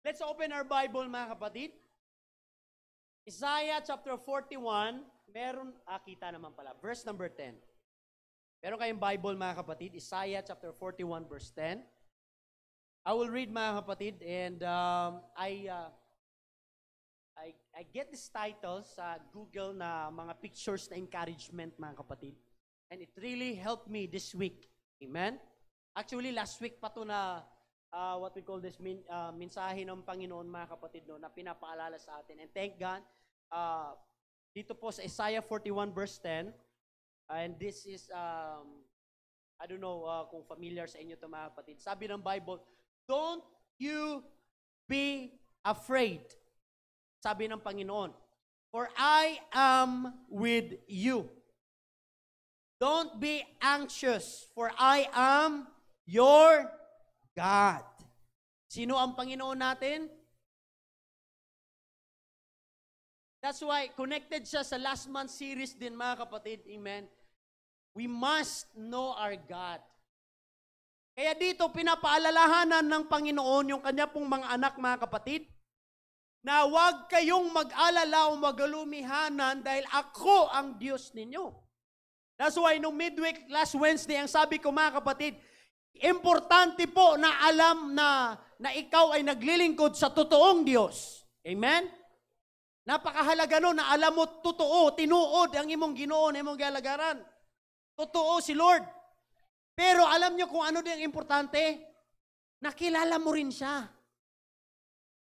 Let's open our Bible, mga kapatid. Isaiah chapter 41, kita naman pala, verse number 10. Meron kayong Bible, mga kapatid, Isaiah chapter 41, verse 10. I will read, mga kapatid, and I get this title sa Google na mga pictures na encouragement, mga kapatid. And it really helped me this week. Amen? Actually, last week pa to na what we call this mensahe ng Panginoon, mga kapatid, no, na pinapaalala sa atin. And thank God, dito po sa Isaiah 41 verse 10, and this is, I don't know kung familiar sa inyo ito, mga kapatid. Sabi ng Bible, don't you be afraid. Sabi ng Panginoon, for I am with you. Don't be anxious, for I am your God. Sino ang Panginoon natin? That's why connected siya sa last month series din, mga kapatid. Amen. We must know our God. Kaya dito pinapaalalahanan ng Panginoon yung kanya pong mga anak, mga kapatid, na huwag kayong mag-alala o magalumihanan dahil ako ang Diyos ninyo. That's why nung midweek last Wednesday, ang sabi ko, mga kapatid, importante po na alam na ikaw ay naglilingkod sa totoong Diyos. Amen? Napakahalaga no na alam mo totoo, tinuod ang imong Ginoo, imong galagaran. Totoo si Lord. Pero alam nyo kung ano din ang importante? Nakilala mo rin siya.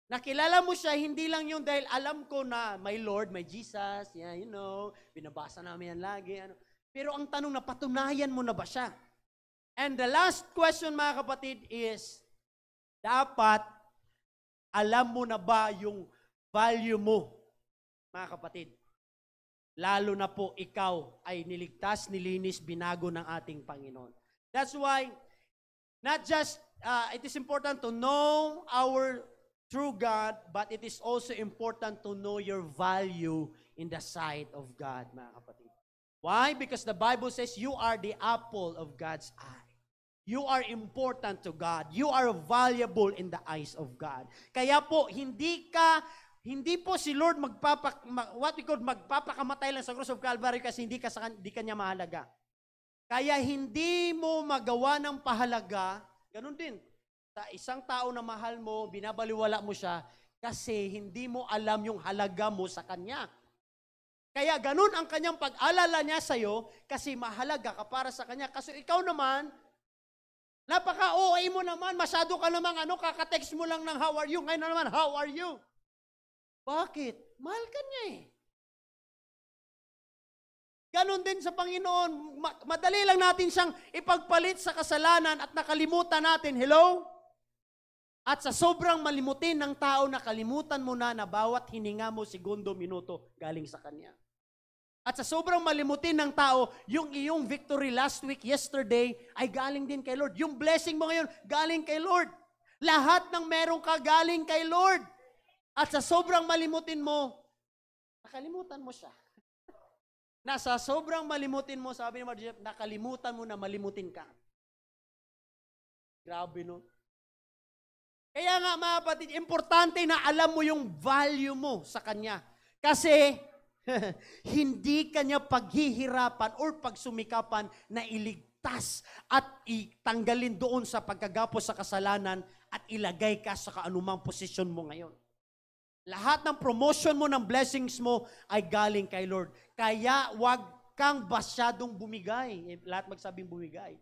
Nakilala mo siya, hindi lang yung dahil alam ko na my Lord, my Jesus, yeah, you know, binabasa namin yan lagi. Ano. Pero ang tanong, napatunayan mo na ba siya? And the last question, mga kapatid, is, dapat alam mo na ba yung value mo, mga kapatid? Lalo na po ikaw ay niligtas, nilinis, binago ng ating Panginoon. That's why, not just, it is important to know our true God, but it is also important to know your value in the sight of God, mga kapatid. Why? Because the Bible says you are the apple of God's eye. You are important to God. You are valuable in the eyes of God. Kaya po, hindi po si Lord magpapakamatay lang sa cross of Calvary kasi hindi kanya mahalaga. Kaya hindi mo magawa ng pahalaga, ganun din. Sa isang tao na mahal mo, binabaliwala mo siya kasi hindi mo alam yung halaga mo sa kanya. Kaya ganun ang kanyang pag-alala niya sa'yo kasi mahalaga ka para sa kanya. Kasi ikaw naman, napaka-OA mo naman, masyado ka namang kakatext mo lang ng how are you, ngayon naman, how are you? Bakit? Mahal ka niya eh. Ganon din sa Panginoon, madali lang natin siyang ipagpalit sa kasalanan at nakalimutan natin, hello? At sa sobrang malimutin ng tao, nakalimutan mo na bawat hininga mo, segundo, minuto, galing sa Kanya. At sa sobrang malimutin ng tao, yung iyong victory last week, yesterday, ay galing din kay Lord. Yung blessing mo ngayon, galing kay Lord. Lahat ng meron ka, galing kay Lord. At sa sobrang malimutin mo, nakalimutan mo siya. Nasa sobrang malimutin mo, sabi ni Marjorie, nakalimutan mo na malimutin ka. Grabe, no? Kaya nga, mga kapatid, importante na alam mo yung value mo sa Kanya. Kasi, hindi kanya paghihirapan or pagsumikapan na iligtas at itanggalin doon sa pagkagapos sa kasalanan at ilagay ka sa kaanumang posisyon mo ngayon. Lahat ng promotion mo, ng blessings mo ay galing kay Lord. Kaya wag kang masyadong bumigay. Lahat magsabing bumigay.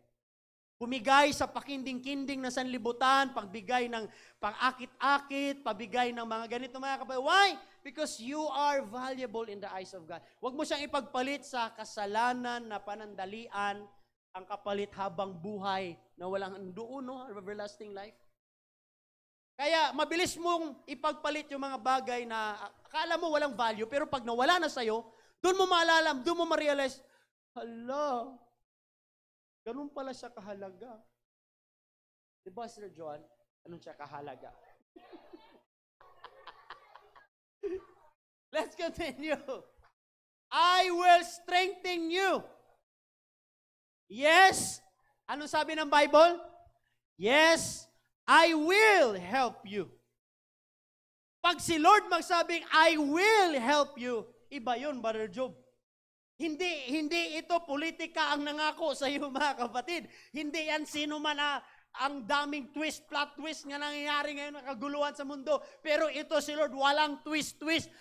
Bumigay sa pakinding-kinding na sanlibutan, pagbigay ng pang-akit-akit, pabigay ng mga ganito, mga kapatid. Why? Because you are valuable in the eyes of God. Huwag mo siyang ipagpalit sa kasalanan na panandalian, ang kapalit habang buhay na walang doon, no? Everlasting life. Kaya mabilis mong ipagpalit yung mga bagay na akala mo walang value, pero pag nawala na sa'yo, doon mo maalalam, doon mo ma-realize, hala, ganun pala siya kahalaga. Diba, Sir John? Ganun siya kahalaga. Let's continue. I will strengthen you. Yes. Anong sabi ng Bible? Yes, I will help you. Pag si Lord magsabing, I will help you, iba yun, Brother Job. Hindi ito politika ang nangako sa iyo, mga kapatid. Hindi yan sino man ang daming plot twist nga nangyayari ngayon, nakaguluhan sa mundo. Pero ito si Lord, walang twist.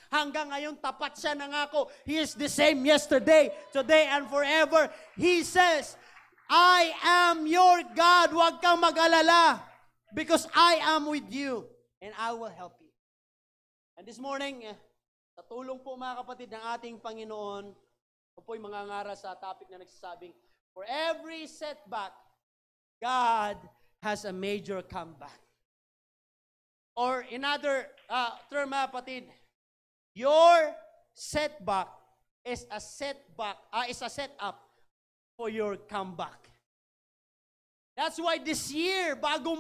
Hanggang ngayon, tapat siya nangako. He is the same yesterday, today, and forever. He says, I am your God. Huwag kang mag-alala because I am with you and I will help you. And this morning, sa tulong po mga kapatid ng ating Panginoon, ako po'y mangangara sa topic na nagsasabing, for every setback, God has a major comeback. Or in other term mga kapatid, your setback is a setup for your comeback. That's why this year, bago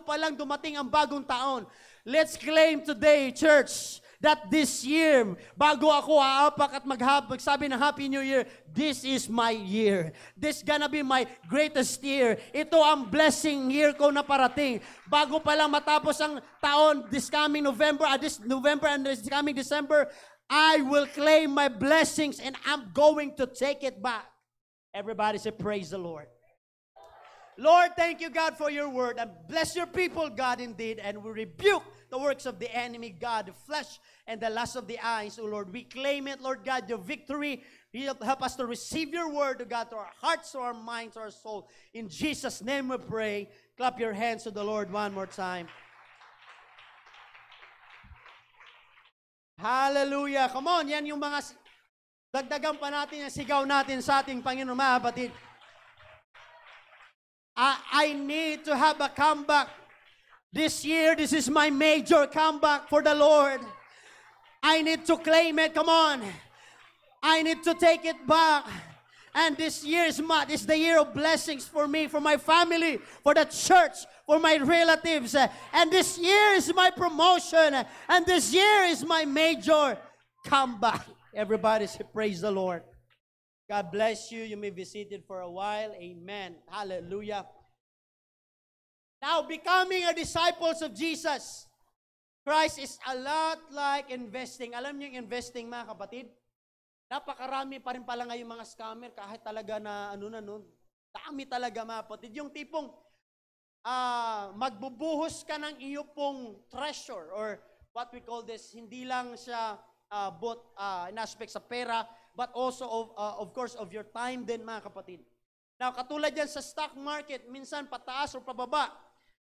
pa lang dumating ang bagong taon, let's claim today, church, that this year, bago ako aapak at magsabi ng Happy New Year, this is my year. This gonna be my greatest year. Ito ang blessing year ko na parating. Bago pa lang matapos ang taon, this coming November and this coming December, I will claim my blessings and I'm going to take it back. Everybody say, praise the Lord. Lord, thank you, God, for your word. And bless your people, God, indeed. And we rebuke the works of the enemy, God, the flesh and the lust of the eyes, oh Lord. We claim it, Lord God, your victory. Help us to receive your word, oh God, to our hearts, to our minds, to our soul. In Jesus' name we pray. Clap your hands to the Lord one more time. Hallelujah. Come on, yan yung mga dagdagan pa natin yung sigaw natin sa ating Panginoon, mga kapatid. I need to have a comeback. This year, this is my major comeback for the Lord. I need to claim it. Come on. I need to take it back. And this year is the year of blessings for me, for my family, for the church, for my relatives. And this year is my promotion. And this year is my major comeback. Everybody say, praise the Lord. God bless you. You may be seated for a while. Amen. Hallelujah. Now, becoming a disciples of Jesus Christ is a lot like investing. Alam niyo yung investing, mga kapatid? Napakarami pa rin pala ngayon mga scammer kahit talaga na dami talaga, mga kapatid. Yung tipong magbubuhos ka ng iyo pong treasure or what we call this, hindi lang siya both in aspect sa pera, but also of course of your time din, mga kapatid. Now, katulad yan sa stock market, minsan pataas o pababa.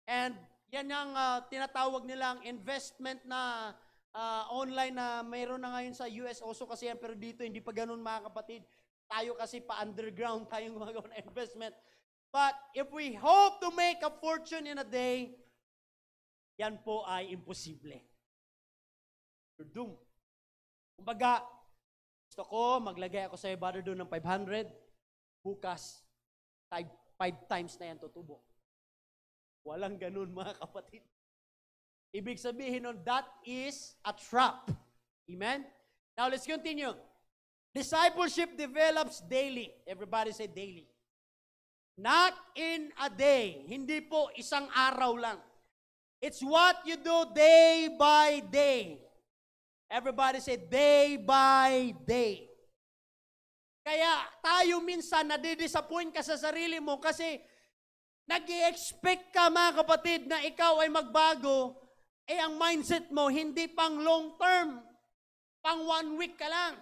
And yan yung tinatawag nilang investment na online na mayroon na ngayon sa US also kasi yan, pero dito hindi pa ganun, mga kapatid. Tayo kasi pa-underground tayong magawa ng investment. But if we hope to make a fortune in a day, yan po ay imposible. You're doomed. Kumbaga, gusto ko, maglagay ako sa brother doon ng 500, bukas, 5 times na yan tutubo. Walang ganun, mga kapatid. Ibig sabihin nun, that is a trap. Amen? Now, let's continue. Discipleship develops daily. Everybody say daily. Not in a day. Hindi po isang araw lang. It's what you do day by day. Everybody say, day by day. Kaya tayo minsan nadidisappoint ka sa sarili mo kasi nag-i-expect ka, mga kapatid, na ikaw ay magbago, ang mindset mo hindi pang long term, pang 1 week ka lang.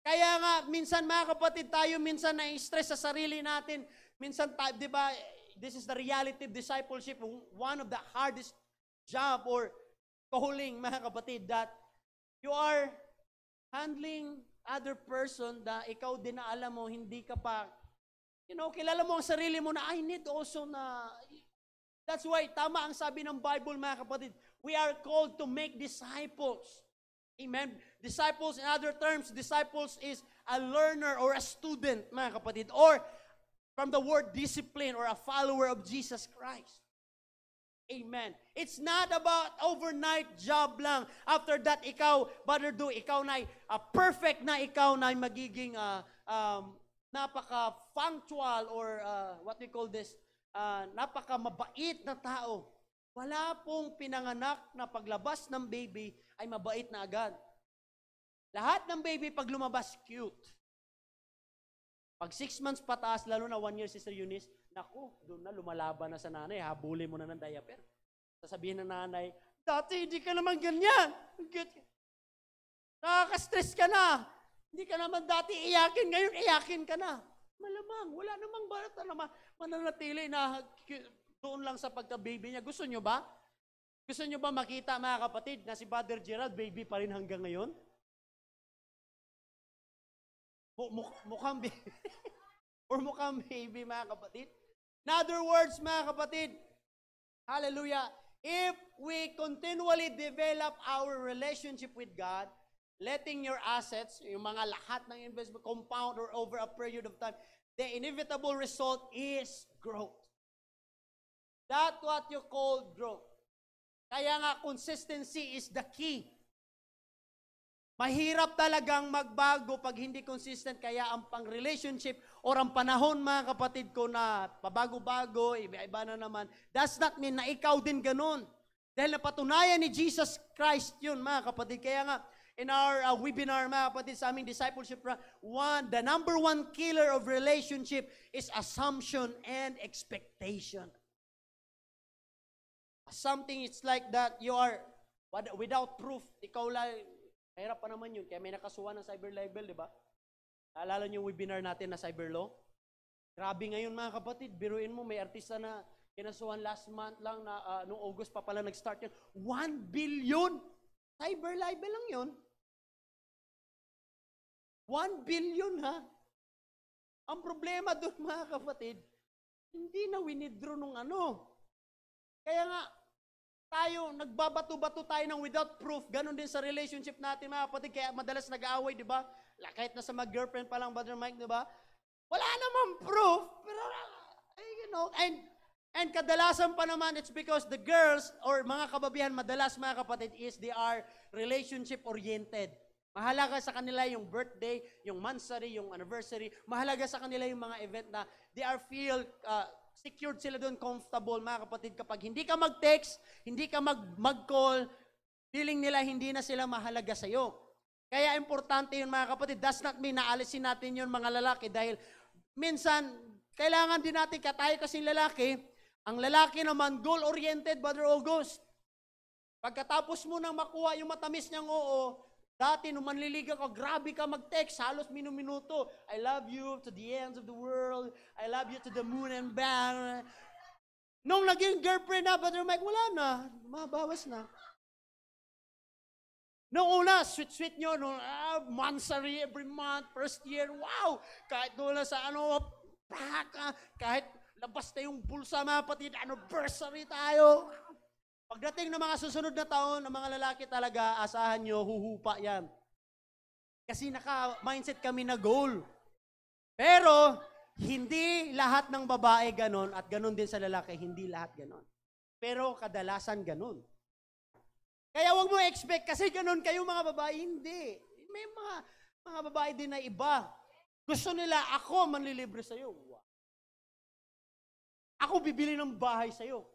Kaya nga, minsan mga kapatid, tayo minsan na-stress sa sarili natin. Minsan, di ba, this is the reality of discipleship, one of the hardest job or calling, mga kapatid, that you are handling other person na ikaw din na alam mo, hindi ka pa, kilala mo ang sarili mo na, I need also na, that's why, tama ang sabi ng Bible, mga kapatid, we are called to make disciples. Amen? Disciples, in other terms, disciples is a learner or a student, mga kapatid, or from the word discipline or a follower of Jesus Christ. Amen. It's not about overnight job lang. After that, ikaw, brother do, ikaw na perfect na ikaw na magiging napaka-punctual or what we call this, napaka-mabait na tao. Wala pong pinanganak na paglabas ng baby ay mabait na agad. Lahat ng baby pag lumabas, cute. Pag 6 months pataas, lalo na 1 year, Sister Eunice, naku, doon na lumalaban na sa nanay, habulin mo na ng diaper. Sasabihin ng nanay, dati hindi ka naman ganyan. Nakaka-stress ka na. Hindi ka naman dati iyakin, ngayon iyakin ka na. Malamang, wala namang bata na mananatili na doon lang sa pagka-baby niya. Gusto nyo ba? Gusto nyo ba makita, mga kapatid, na si Father Gerald, baby pa rin hanggang ngayon? Mukhang baby. Or mukhang baby, mga kapatid. In other words, mga kapatid, hallelujah, if we continually develop our relationship with God, letting your assets, yung mga lahat ng investment, compound or over a period of time, the inevitable result is growth. That's what you call growth. Kaya nga, consistency is the key. Mahirap talagang magbago pag hindi consistent, kaya ang pang-relationship or ang panahon, mga kapatid ko, na pabago-bago, iba-iba na naman, does not mean na ikaw din ganun. Dahil napatunayan ni Jesus Christ yun, mga kapatid. Kaya nga, in our webinar, mga kapatid, sa aming discipleship, the number one killer of relationship is assumption and expectation. Something it's like that you are without proof, ikaw lang. Mahirap pa naman yun, kaya may nakasuhan ng cyber libel, di ba? Naalala niyo yung webinar natin na cyber law? Grabe ngayon, mga kapatid, biruin mo, may artista na kinasuhan last month lang, na noong August pa pala nag-start yun. 1 billion! Cyber libel lang yun. 1 billion, ha? Ang problema doon, mga kapatid, hindi na winidraw nung ano. Kaya nga, tayo, nagbabato-bato tayo ng without proof. Ganon din sa relationship natin, mga kapatid. Kaya madalas nag-aaway, di ba? Kahit nasa mag-girlfriend pa lang, Brother Mike, di ba? Wala namang proof. Pero, you know, and kadalasan pa naman, it's because the girls or mga kababihan, madalas, mga kapatid, is they are relationship-oriented. Mahalaga sa kanila yung birthday, yung monthsary, yung anniversary. Mahalaga sa kanila yung mga event na they are feel secured sila doon, comfortable, mga kapatid. Kapag hindi ka mag-text, hindi ka mag-call, feeling nila hindi na sila mahalaga sa'yo. Kaya importante yun, mga kapatid. Does not mean na alisin natin yun, mga lalaki, dahil minsan, kailangan din natin, tayo kasing lalaki, ang lalaki naman, goal-oriented, Brother August. Pagkatapos mo nang makuha yung matamis niyang oo, dati, nung manliligaw ka, grabe ka mag-text, halos minuto. I love you to the ends of the world. I love you to the moon and back. Nung naging girlfriend na, Brother Mike, wala na. Mabawas na. Noong una, sweet-sweet nyo, monthsary every month, first year, wow! Kahit doon na sa kahit labas na yung bulsa, mga patid, anniversary tayo. Pagdating ng mga susunod na taon, ng mga lalaki talaga, asahan nyo, huhupa yan. Kasi naka-mindset kami na goal. Pero, hindi lahat ng babae ganon, at ganon din sa lalaki, hindi lahat ganon. Pero, kadalasan ganon. Kaya huwag mo expect, kasi ganon kayo mga babae, hindi. May mga babae din na iba. Gusto nila, ako manlilibre sa'yo. Ako bibili ng bahay sa'yo.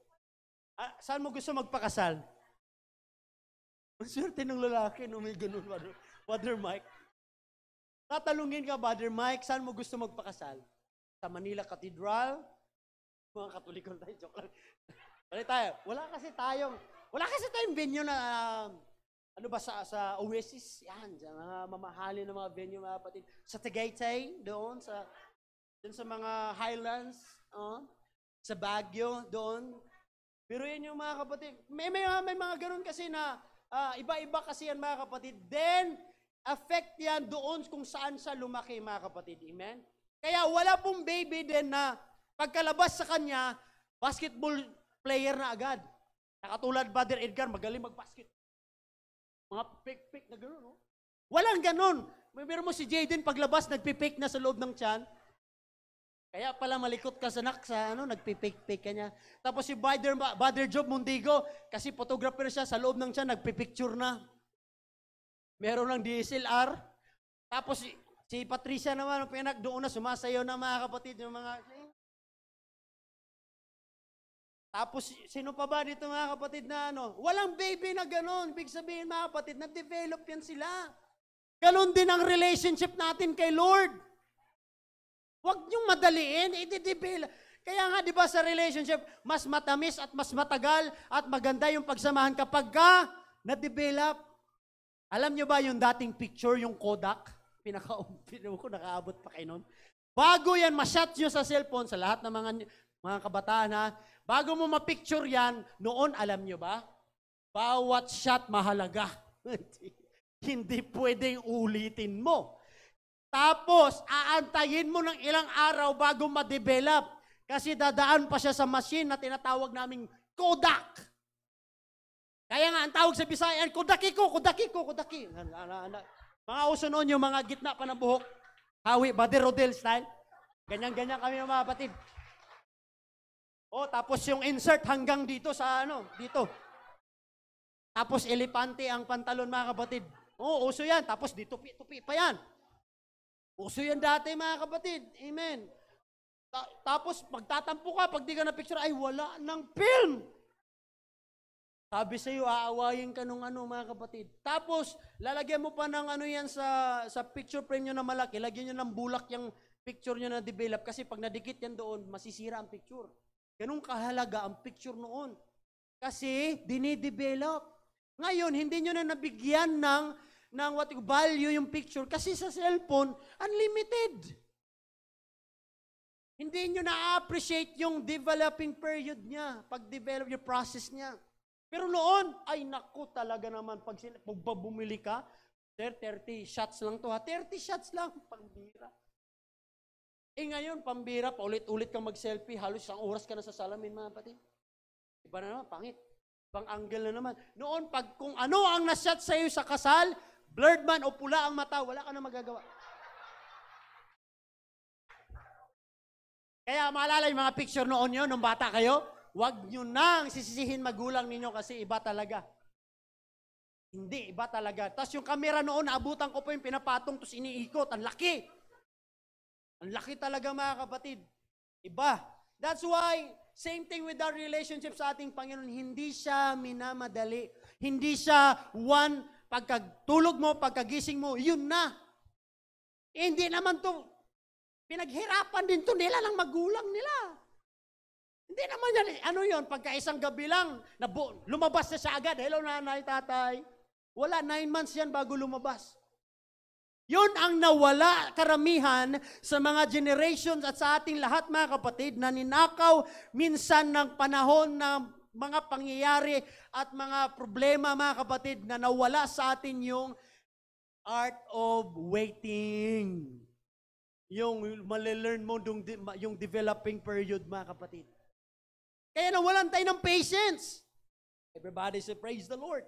Saan mo gusto magpakasal? Ang swerte ng lalaki no may ganun, Brother Mike. Tatalungin ka, Brother Mike, saan mo gusto magpakasal? Sa Manila Cathedral? Mga Katoliko tayo, joke lang. Wala kasi tayong venue na, sa Oasis, yan, sa mga mamahalin ng mga venue, mga kapatid. Sa Tagaytay, doon sa mga Highlands, sa Baguio, doon. Pero yun yung mga kapatid, may mga ganun kasi na, iba-iba kasi yan, mga kapatid. Then, affect yan doon kung saan sa lumaki, mga kapatid. Amen? Kaya wala pong baby din na pagkalabas sa kanya, basketball player na agad. Nakatulad Brother Edgar, magaling mag-basket. Mga pick na gano'n, no? Walang gano'n. Meron mo si Jaden, paglabas, nagpipick na sa loob ng tiyan. Kaya pala malikot ka sa nagpipick ka niya. Tapos si Brother Job Mundigo, kasi photographer siya, sa loob ng tiyan, nagpipicture na. Meron ng DSLR. Tapos si Patricia naman, doon na sumasayaw na, mga kapatid, yung mga, Tapos, sino pa ba dito mga kapatid na ano? Walang baby na ganon. Big sabihin mga kapatid, na-develop yan sila. Ganon din ang relationship natin kay Lord. Huwag niyong madaliin, i-develop. Kaya nga, di ba sa relationship, mas matamis at mas matagal at maganda yung pagsamahan kapag ka na-develop. Alam niyo ba yung dating picture, yung Kodak? Ko nakaabot pa kayo nun. Bago yan, ma-shot nyo sa cellphone, sa lahat ng mga kabataan ha, bago mo ma-picture yan, noon, alam niyo ba? Bawat shot mahalaga. Hindi pwedeng ulitin mo. Tapos, aantayin mo ng ilang araw bago ma-develop. Kasi dadaan pa siya sa machine na tinatawag naming Kodak. Kaya nga, ang tawag sa Bisaya, Kodaki. Mga uso noon yung mga gitna pa ng buhok. Hawi, Bader Rodel style. Ganyan-ganyan kami mga kapatid. Tapos yung insert hanggang dito sa dito. Tapos elepante ang pantalon mga kapatid. Uso yan. Tapos dito tupi pa yan. Uso yan dati mga kapatid. Amen. Tapos magtatampo ka pag di ka na picture, ay wala ng film. Sabi sa iyo, aawayin ka nung mga kapatid. Tapos lalagyan mo pa ng yan sa picture frame nyo na malaki. Lagyan nyo ng bulak yung picture nyo na develop kasi pag nadikit yan doon, masisira ang picture. Ganun kahalaga ang picture noon. Kasi dinidevelop. Ngayon, hindi nyo na nabigyan ng value yung picture kasi sa cellphone, unlimited. Hindi nyo na-appreciate yung developing period niya, pag-develop yung process niya. Pero noon, ay naku talaga naman, pag bumili ka, 30 shots lang to ha, 30 shots lang, pambira. Ngayon, pambira, paulit-ulit kang mag-selfie, halos isang oras ka na sa salamin mga pati. Iba na naman, pangit. Ibang angle na naman. Noon, kung ano ang na-shot sa iyo sa kasal, blurred man o pula ang mata, wala ka na magagawa. Kaya maalala yung mga picture noon yun, nung bata kayo, huwag nyo nang sisisihin magulang ninyo kasi iba talaga. Hindi, iba talaga. Tapos yung camera noon, naabutan ko po yung pinapatong, tapos iniikot, ang laki. Ang laki talaga mga kapatid. Iba. That's why, same thing with our relationship sa ating Panginoon, hindi siya minamadali. Hindi siya pagkatulog mo, pagkagising mo, yun na. Hindi naman to, pinaghirapan din to nila ng magulang nila. Hindi naman yan, pagka isang gabi lang, lumabas na siya agad, hello nanay, tatay. Wala, 9 months yan bago lumabas. Yun ang nawala karamihan sa mga generations at sa ating lahat mga kapatid na ninakaw minsan ng panahon ng mga pangyayari at mga problema mga kapatid na nawala sa atin yung art of waiting. Yung malelearn mo yung developing period mga kapatid. Kaya nawalan tayo ng patience. Everybody say praise the Lord.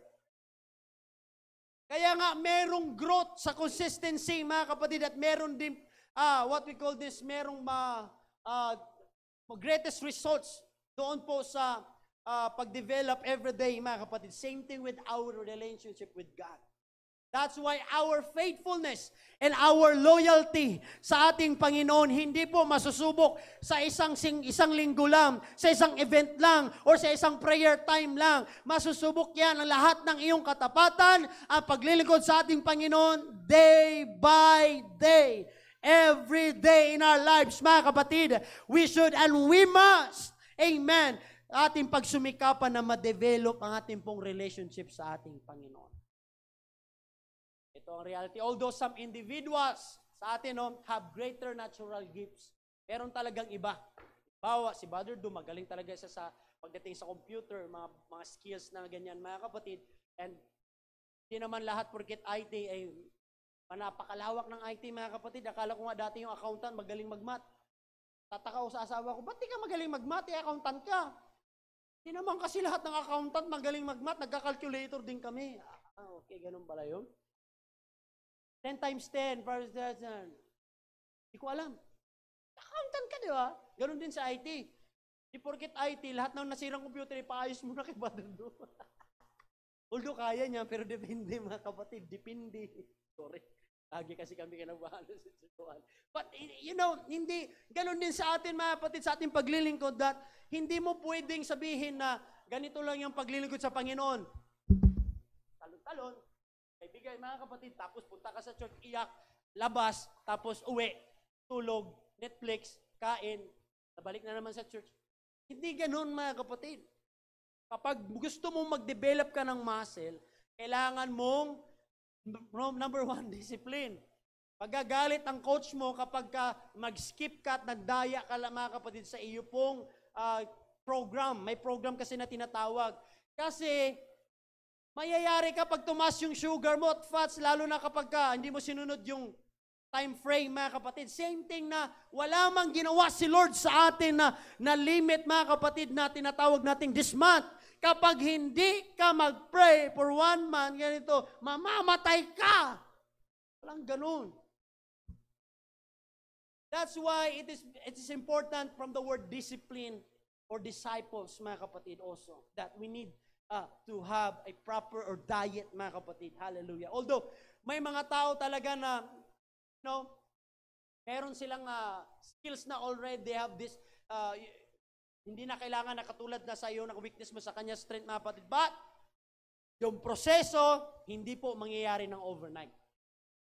Kaya nga, merong growth sa consistency, mga kapatid, at meron din, what we call this, merong greatest results doon po sa pag-develop everyday, mga kapatid. Same thing with our relationship with God. That's why our faithfulness and our loyalty sa ating Panginoon hindi po masusubok sa isang linggo lang, sa isang event lang, or sa isang prayer time lang. Masusubok yan ang lahat ng iyong katapatan at paglilingkod sa ating Panginoon day by day. Every day in our lives, mga kapatid, we should and we must, amen, ating pagsumikapan na ma-develop ang ating pong relationship sa ating Panginoon. Ito ang reality. Although some individuals sa atin have greater natural gifts, meron talagang iba. Bawa, si Brother Du, magaling talaga siya sa pagdating sa computer, mga skills na ganyan, mga kapatid. And hindi naman lahat porket IT ay napakalawak ng IT, mga kapatid. Akala ko nga dati yung accountant magaling mag-math. Tataka ko sa asawa ko, ba't di ka magaling mag-math? Accountant ka. Hindi naman kasi lahat ng accountant magaling mag-math. Nagka-calculator din kami. Okay, ganun pala yun. 10 times 10, first dozen. Hindi ko alam. Accountant ka, di ba? Ganon din sa IT. Di porket IT, lahat ng nasirang computer, ipaayos mo na kay Brother Do. Although kaya niya, pero depende mga kapatid. Depende. Sorry. Lagi kasi kami kinabahan sa Juan. But, you know, hindi, ganun din sa atin, mga kapatid, sa ating paglilingkod, that hindi mo pwedeng sabihin na ganito lang yung paglilingkod sa Panginoon. Talon-talon, kaibigan, mga kapatid, tapos punta ka sa church, iyak, labas, tapos uwi, tulog, Netflix, kain, nabalik na naman sa church. Hindi ganun, mga kapatid. Kapag gusto mong mag-develop ka ng muscle, kailangan mong number 1, discipline. Pagagalit ang coach mo kapag ka mag-skip ka at nagdaya ka lang, mga kapatid, sa iyo pong program. May program kasi na tinatawag. Kasi mayayari ka pag tumas yung sugar mo at fats, lalo na kapag ka hindi mo sinunod yung time frame, mga kapatid. Same thing na wala mang ginawa si Lord sa atin na limit, mga kapatid, na tinatawag nating this month. Kapag hindi ka mag-pray for 1 month, ganito, mamamatay ka. Walang ganun. That's why it is important from the word discipline or disciples, mga kapatid, also, that we need to have a proper or diet, mga kapatid. Hallelujah. Although, may mga tao talaga na, you know, meron silang skills na already, they have this, hindi na kailangan na katulad na sa iyo ng weakness mo sa kanya strength, mga kapatid. But, yung proseso, hindi po mangyayari ng overnight.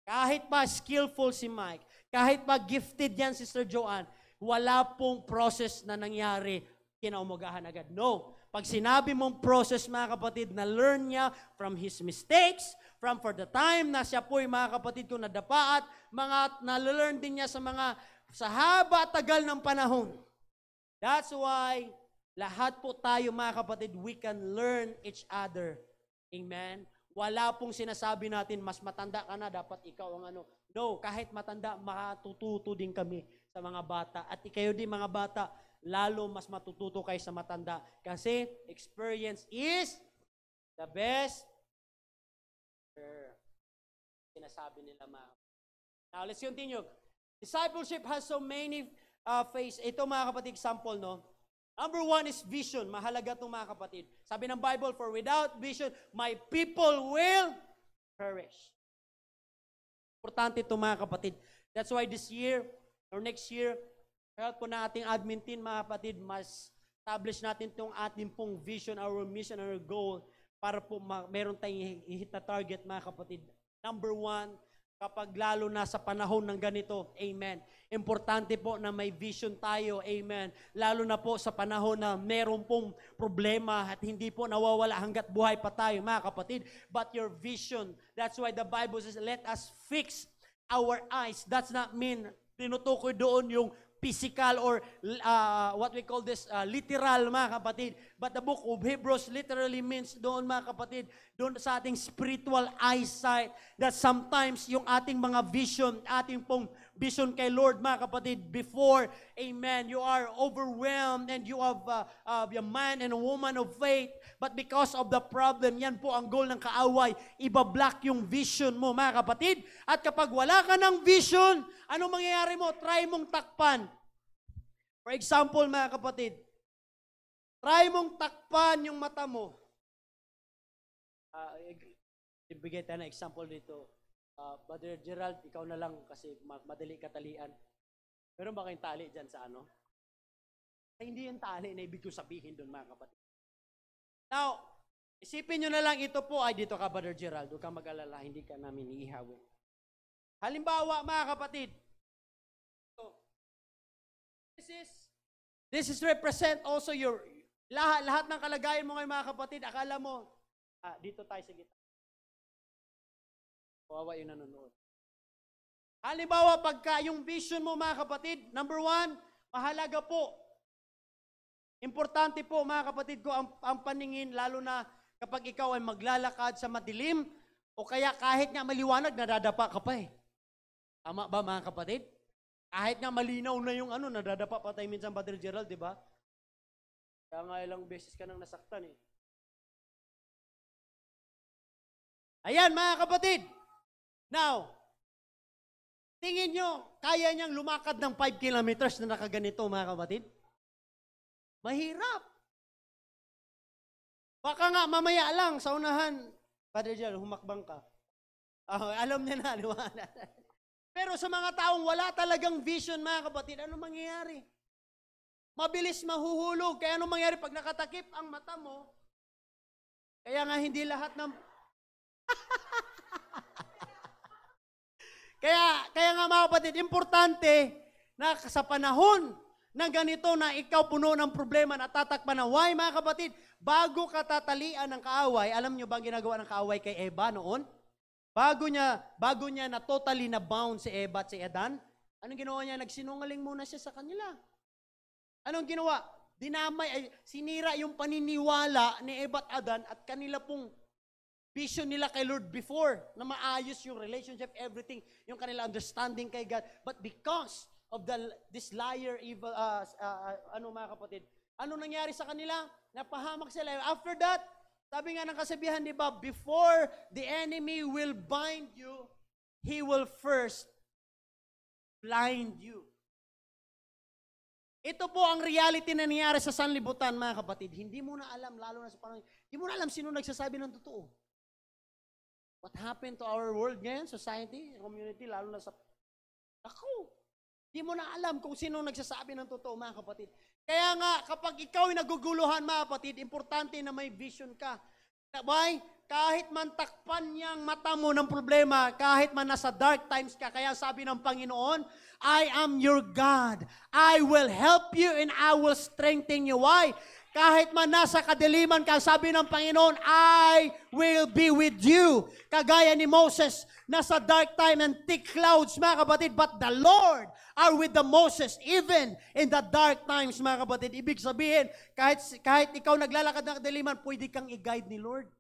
Kahit pa skillful si Mike, kahit pa gifted yan, Sister Joanne, wala pong process na nangyari kinaumagahan agad. No. Pag sinabi mong process, mga kapatid, na learn niya from his mistakes, from for the time na siya po'y, mga kapatid ko, nadapa at mga nalalearn din niya sa haba tagal ng panahon. That's why, lahat po tayo, mga kapatid, we can learn each other. Amen? Wala pong sinasabi natin, mas matanda ka na, dapat ikaw ang ano. No, kahit matanda, matututo din kami sa mga bata. At kayo din, mga bata, lalo mas matututo kayo sa matanda. Kasi, experience is the best. Sinasabi nila, mga. Now, let's continue. Discipleship has so many phase. Ito, mga kapatid, example, no? Number 1 is vision. Mahalaga itong, mga kapatid. Sabi ng Bible, for without vision, my people will perish. Importante ito, mga kapatid. That's why this year, or next year, help po na ating admin team, mga kapatid, mas establish natin itong ating pong vision, our mission, our goal, para po meron tayong hit na target, mga kapatid. Number 1, kapag lalo na sa panahon ng ganito, amen. Importante po na may vision tayo, amen. Lalo na po sa panahon na meron pong problema at hindi po nawawala hanggat buhay pa tayo, mga kapatid. But your vision, that's why the Bible says, let us fix our eyes. That's not mean, tinutukoy doon yung physical or what we call this, literal, mga kapatid. But the book of Hebrews literally means doon, mga kapatid, doon sa ating spiritual eyesight, that sometimes yung ating mga vision, ating pong vision kay Lord, mga kapatid, before, amen, you are overwhelmed and you have a man and a woman of faith, but because of the problem, yan po ang goal ng kaaway, ibablock yung vision mo, mga kapatid. At kapag wala ka ng vision, ano mangyayari mo? Try mong takpan. For example, mga kapatid, try mong takpan yung mata mo. Ibigay tayo na example dito. Brother Gerald, ikaw na lang kasi madali katalian. Meron ba kayong tali dyan sa ano? Hindi yung tali na ibig ko sabihin doon, mga kapatid. Now, isipin nyo na lang ito po, ay dito ka, Brother Gerald, huwag kang mag-alala, hindi ka namin iihawin. Halimbawa, mga kapatid, this is represent also your, lahat ng kalagayan mo ngayon, mga kapatid, akala mo, dito tayo sa gitna. Kawawa yung nanonood. Halimbawa, pagka yung vision mo, mga kapatid, number 1, mahalaga po. Importante po, mga kapatid ko, ang paningin, lalo na kapag ikaw ay maglalakad sa madilim, o kaya kahit nga maliwanag, nadadapa ka pa eh. Tama ba, mga kapatid? Kahit nga malinaw na yung ano, nadadapa pa tayo minsan, Brother Gerald, di ba? Kaya nga ilang beses ka nang nasaktan eh. Ayan, mga kapatid. Now, tingin nyo, kaya niyang lumakad ng 5 kilometers na nakaganito, mga kapatid? Mahirap. Baka nga mamaya lang sa unahan, Brother Gerald, humakbang ka. Alam niya na, liwanag. Pero sa mga taong wala talagang vision, mga kapatid, ano mangyayari? Mabilis mahuhulog. Kaya ano mangyayari pag nakatakip ang mata mo? Kaya nga hindi lahat ng... kaya nga mga kapatid, importante na sa panahon na ganito na ikaw puno ng problema na tatakpan na. Why, mga kapatid? Bago ka tatalian ng kaaway, alam nyo ba ang ginagawa ng kaaway kay Eva noon? Bago niya na totally na bound si Eva at si Adan, anong ginawa niya? Nagsinungaling muna siya sa kanila. Anong ginawa? Sinira yung paniniwala ni Eva at Adan at kanila pong vision nila kay Lord before na maayos yung relationship, everything, yung kanila understanding kay God. But because of this liar, evil, mga kapatid, ano nangyari sa kanila? Napahamak sila. After that, sabi nga ng kasabihan, di ba, before the enemy will bind you, he will first blind you. Ito po ang reality na nangyari sa sanlibutan, mga kapatid. Hindi mo na alam, lalo na sa panahon, hindi mo na alam sino nagsasabi ng totoo. What happened to our world ngayon, society, community, lalo na sa... Hindi mo na alam kung sino nagsasabi ng totoo, mga kapatid. Kaya nga, kapag ikaw ay naguguluhan, mga kapatid, importante na may vision ka. Why? Kahit man takpan niyang mata mo ng problema, kahit man nasa dark times ka, kaya sabi ng Panginoon, I am your God. I will help you and I will strengthen you. Why? Kahit man nasa kadiliman ka, sabi ng Panginoon, I will be with you. Kagaya ni Moses, nasa dark time and thick clouds, mga kapatid, but the Lord are with the Moses, even in the dark times, mga kapatid. Ibig sabihin, kahit ikaw naglalakad ng kadiliman, pwede kang i-guide ni Lord.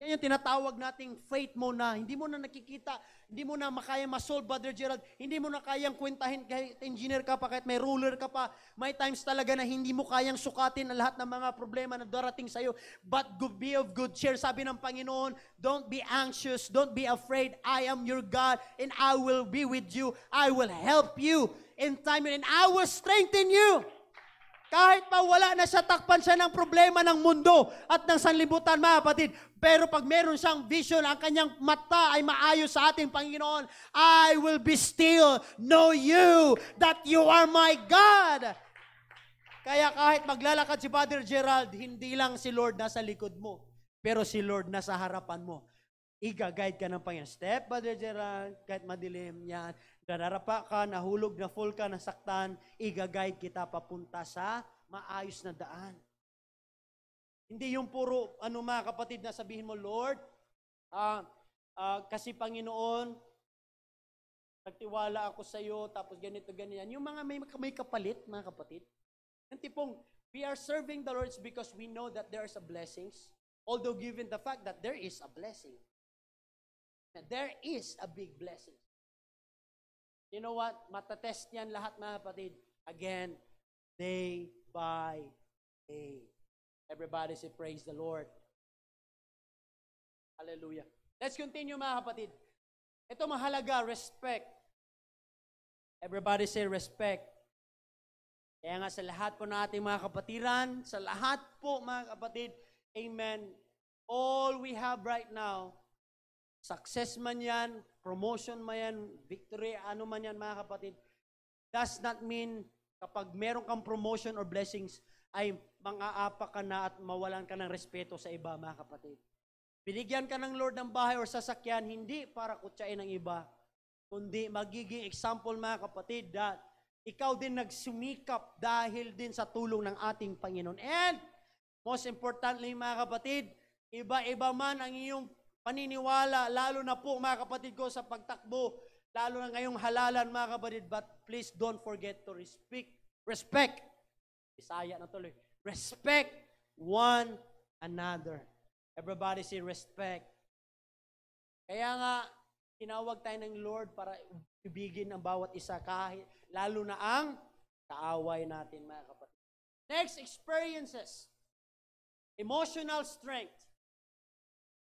Yan yung tinatawag nating faith mo na hindi mo na nakikita, hindi mo na makaya masolve, Brother Gerald, hindi mo na kayang kwentahin kahit engineer ka pa, kahit may ruler ka pa, may times talaga na hindi mo kayang sukatin ang lahat ng mga problema na darating sa'yo, but be of good cheer. Sabi ng Panginoon, don't be anxious, don't be afraid, I am your God, and I will be with you, I will help you in time, and I will strengthen you. Kahit pa wala na siya, takpan siya ng problema ng mundo at ng sanlibutan, mga kapatid. Pero pag meron siyang vision, ang kanyang mata ay maayos sa ating Panginoon, I will be still, know you, that you are my God. Kaya kahit maglalakad si Father Gerald, hindi lang si Lord nasa likod mo, pero si Lord nasa harapan mo. Iga-guide ka ng Panginoon. Step, Brother Gerald, kahit madilim yan. Dararapa ka, nahulog, na full ka, nasaktan, iga-guide kita papunta sa maayos na daan. Hindi yung puro, mga kapatid, na sabihin mo, Lord, kasi Panginoon, nagtiwala ako sa iyo, tapos ganito, ganyan. Yung mga may kapalit, mga kapatid. Yung tipong, we are serving the Lord because we know that there is a blessings, although given the fact that there is a blessing. There is a big blessing. You know what? Matatest yan lahat, mga kapatid. Again, day by day. Everybody say, praise the Lord. Hallelujah. Let's continue, mga kapatid. Ito mahalaga, respect. Everybody say, respect. Kaya nga sa lahat po nating mga kapatiran, sa lahat po, mga kapatid, amen, all we have right now, success man yan, promotion man yan, victory, ano man yan, mga kapatid, does not mean kapag meron kang promotion or blessings, ay mang-aapa ka na at mawalan ka ng respeto sa iba, mga kapatid. Binigyan ka ng Lord ng bahay or sasakyan, hindi para kutsain ng iba, kundi magiging example, mga kapatid, that ikaw din nagsumikap dahil din sa tulong ng ating Panginoon. And, most importantly, mga kapatid, iba-iba man ang iyong paniniwala, lalo na po, mga kapatid ko, sa pagtakbo, lalo na ngayong halalan, mga kapatid, but please don't forget to respect, Bisaya na tuloy, respect one another. Everybody say respect. Kaya nga, tinawag tayo ng Lord para ibigin ang bawat isa, kahit, lalo na ang kaaway natin, mga kapatid. Next, experiences. Emotional strength.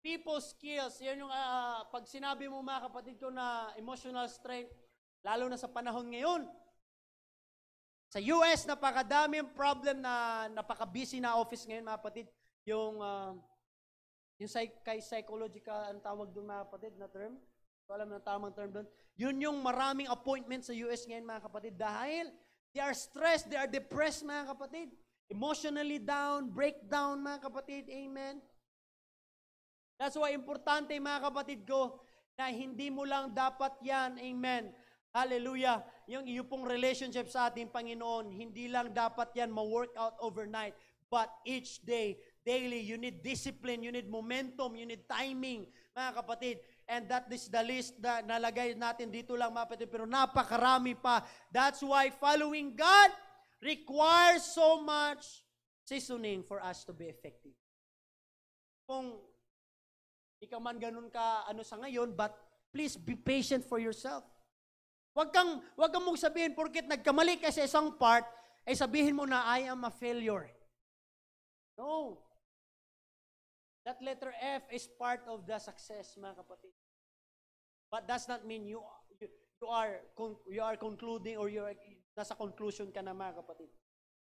People skills, yan yung pag sinabi mo, mga kapatid ko, na emotional strength, lalo na sa panahon ngayon. Sa US, napakadaming problem na napaka-busy na office ngayon, mga kapatid. Yung Yung kay psychological, ang tawag doon mga kapatid na term, so alam na tamang term doon, yun yung maraming appointments sa US ngayon mga kapatid dahil they are stressed, they are depressed mga kapatid, emotionally down, breakdown mga kapatid, amen. That's why importante mga kapatid ko, na hindi mo lang dapat yan, amen. Hallelujah. Yung pong relationship sa ating Panginoon, hindi lang dapat yan ma-work out overnight, but each day, daily, you need discipline, you need momentum, you need timing, mga kapatid. And that is the list na nalagay natin dito lang, mga kapatid, pero napakarami pa. That's why following God requires so much seasoning for us to be effective. Kung ikaw man ganun ka sa ngayon, but please be patient for yourself. Wag kang mong sabihin, porket nagkamali ka sa isang part, ay sabihin mo na, I am a failure. No. That letter F is part of the success, mga kapatid. But does not mean you are concluding or nasa conclusion ka na, mga kapatid.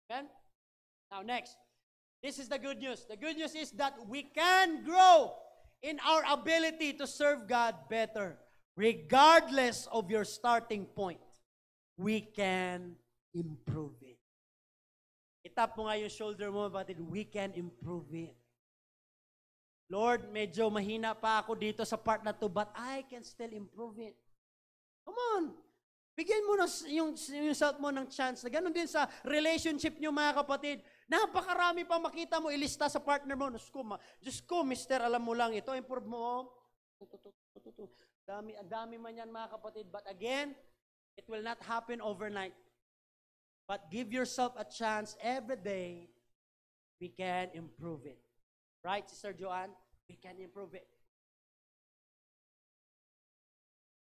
Amen? Now, next. This is the good news. The good news is that we can grow in our ability to serve God better. Regardless of your starting point, we can improve it. Itap mo nga yung shoulder mo, batid, we can improve it. Lord, medyo mahina pa ako dito sa part na to, but I can still improve it. Come on. Bigyan mo na yung self mo ng chance. Ganon din sa relationship nyo, mga kapatid. Napakarami pa makita mo, ilista sa partner mo. Diyos ko, mister, alam mo lang ito, improve mo. Dami man yan, mga kapatid. But again, it will not happen overnight. But give yourself a chance every day. We can improve it. Right, Sister Joanne? We can improve it.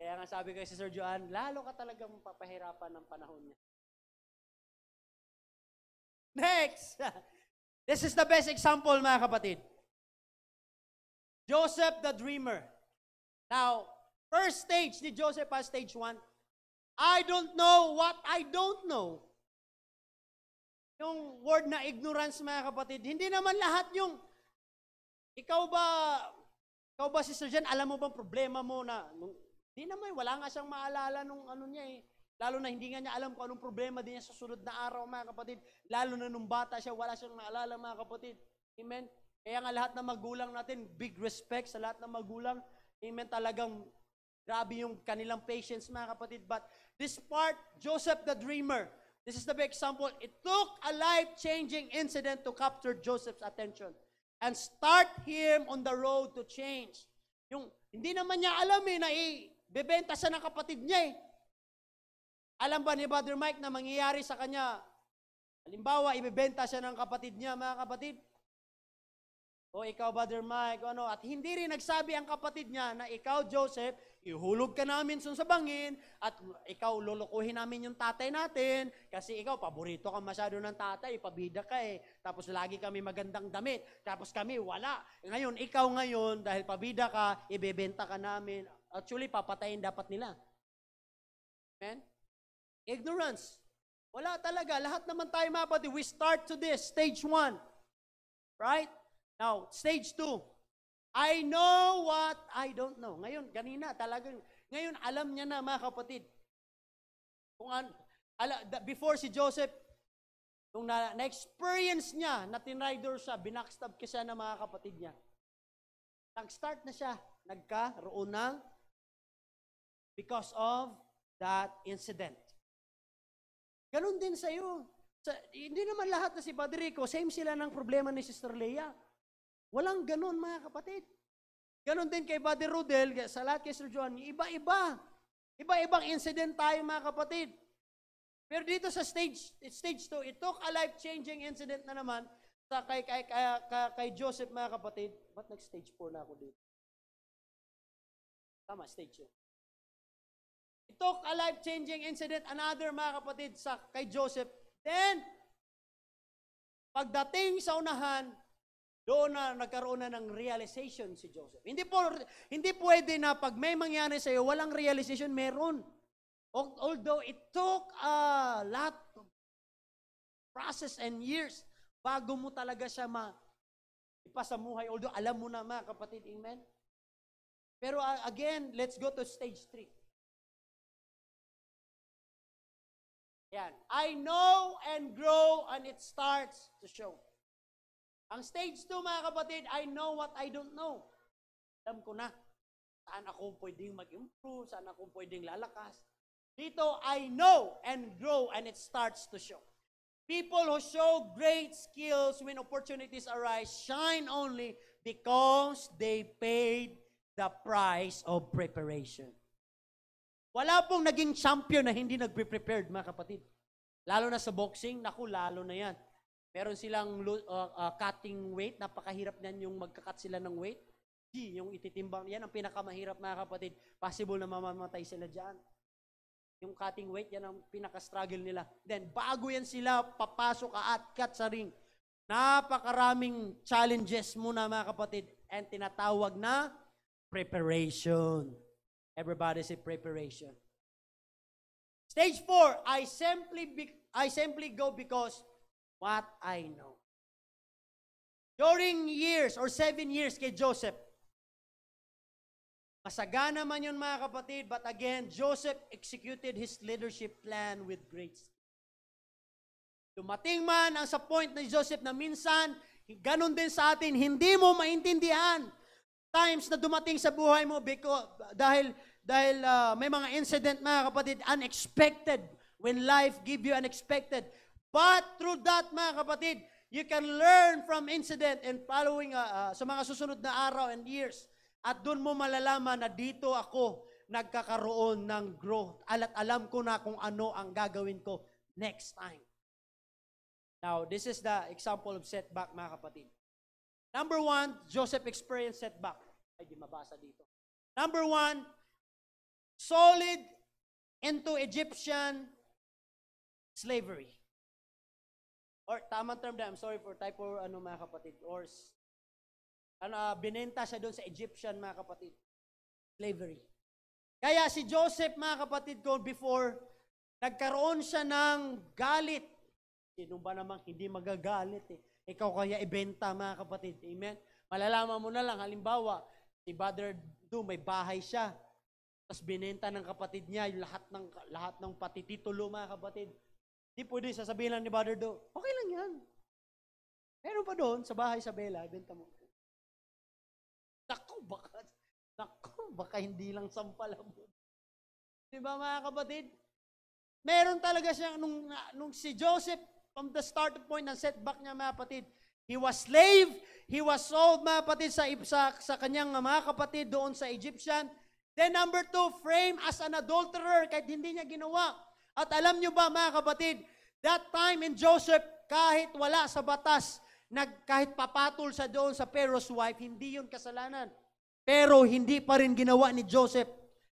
Kaya nga sabi kay Sister Joanne, lalo ka talagang papahirapan ng panahon niya. Next! This is the best example, mga kapatid. Joseph the dreamer. Now, first stage ni Joseph as stage 1, I don't know what I don't know. Yung word na ignorance, mga kapatid, hindi naman lahat yung, ikaw ba, Sister Jen, alam mo bang problema mo na, hindi naman, wala nga siyang maalala nung niya eh. Lalo na hindi nga niya alam kung anong problema din niya sa sunod na araw, mga kapatid. Lalo na nung bata siya, wala siyang maalala, mga kapatid. Amen? Kaya nga lahat ng magulang natin, big respect sa lahat ng magulang. Amen, talagang grabe yung kanilang patience, mga kapatid. But this part, Joseph the dreamer, this is the big example. It took a life-changing incident to capture Joseph's attention and start him on the road to change. Yung, hindi naman niya alam na bebenta siya ng kapatid niya eh. Alam ba ni Brother Mike na mangyayari sa kanya? Halimbawa, ibebenta siya ng kapatid niya, mga kapatid. O ikaw, Brother Mike, at hindi rin nagsabi ang kapatid niya na ikaw, Joseph, ihulog ka namin sa bangin at ikaw, lulukuhin namin yung tatay natin kasi ikaw, paborito ka masyado ng tatay, pabida ka eh. Tapos lagi kami magandang damit. Tapos kami, wala. Ngayon, ikaw ngayon, dahil pabida ka, ibebenta ka namin. Actually, papatayin dapat nila. Amen? Ignorance. Wala talaga. Lahat naman tayo, mga kapatid, we start to this, stage 1. Right? Now, stage 2. I know what I don't know. Ngayon, ngayon alam niya na, mga kapatid. Before si Joseph, nung na-experience niya, na tinrider siya, binackstab ka siya ng mga kapatid niya. Nag-start na siya, nagkaroon ng because of that incident. Ganon din sa iyo. Hindi naman lahat na si Padre Rico, same sila ng problema ni Sister Leia. Walang ganon, mga kapatid. Ganon din kay Brother Rudel, sa lahat kay Sir John, iba-iba. Iba-ibang incident tayo, mga kapatid. Pero dito sa stage 2, it took a life-changing incident na naman sa kay Joseph, mga kapatid. Ba't nag-stage 4 na ako dito? Tama, stage 2. It took a life-changing incident, another, mga kapatid, kay Joseph. Then, pagdating sa unahan, doon na nagkaroon na ng realization si Joseph. Hindi pwede na pag may mangyari sa iyo, walang realization, meron. Although it took a lot of process and years bago mo talaga siya ipasamuhay. Although alam mo na mga kapatid, amen? Pero again, let's go to stage 3. Yan. I know and grow and it starts to show. Ang stage 2 mga kapatid, I know what I don't know. Alam ko na saan ako pwedeng mag-improve, saan ako pwedeng lalakas. Dito, I know and grow and it starts to show. People who show great skills when opportunities arise shine only because they paid the price of preparation. Wala pong naging champion na hindi nagpe-prepared, mga kapatid. Lalo na sa boxing, naku, lalo na yan. Meron silang cutting weight, napakahirap niyan yung magkakat sila ng weight. Yung ititimbang, yan ang pinakamahirap, mga kapatid. Possible na mamamatay sila dyan. Yung cutting weight, yan ang pinaka-struggle nila. Then, bago yan sila, papasok kat sa ring. Napakaraming challenges muna, mga kapatid. And tinatawag na preparation. Everybody say preparation. Stage 4, I simply go because what I know. During years or 7 years kay Joseph, masagana man yun mga kapatid, but again, Joseph executed his leadership plan with great skill. Dumating man ang sa point ni Joseph na minsan, ganun din sa atin, hindi mo maintindihan. Times na dumating sa buhay mo dahil may mga incident mga kapatid, unexpected, when life give you unexpected. But through that mga kapatid, you can learn from incident and following sa mga susunod na araw and years. At doon mo malalaman na dito ako nagkakaroon ng growth. At alam ko na kung ano ang gagawin ko next time. Now, this is the example of setback, mga kapatid. Number 1, Joseph experienced setback. Ay, di mabasa dito. Number 1, solid into Egyptian slavery. Or, tamang term na, I'm sorry for typo, mga kapatid. Or, binenta siya doon sa Egyptian, mga kapatid. Slavery. Kaya si Joseph, mga kapatid ko, before, nagkaroon siya ng galit. Sino ba namang hindi magagalit eh? Ikaw kaya ibenta, mga kapatid. Amen? Malalaman mo na lang, halimbawa, si Brother Do, may bahay siya. Tapos binenta ng kapatid niya yung lahat ng patititulo, mga kapatid. Hindi pwede sasabihin lang ni Brother Do, okay lang yan. Meron pa doon, sa bahay sa Bella, ibenta mo. Baka hindi lang sampalabon. Diba mga kapatid? Meron talaga siya, nung si Joseph, from the start point ng setback niya mga kapatid, he was slave, he was sold mga kapatid sa kanyang mga kapatid doon sa Egyptian. Then number 2, frame as an adulterer, kahit hindi niya ginawa. At alam niyo ba mga kapatid, that time in Joseph, kahit wala sa batas, kahit papatol sa doon sa Pharaoh's wife, hindi yun kasalanan. Pero hindi pa rin ginawa ni Joseph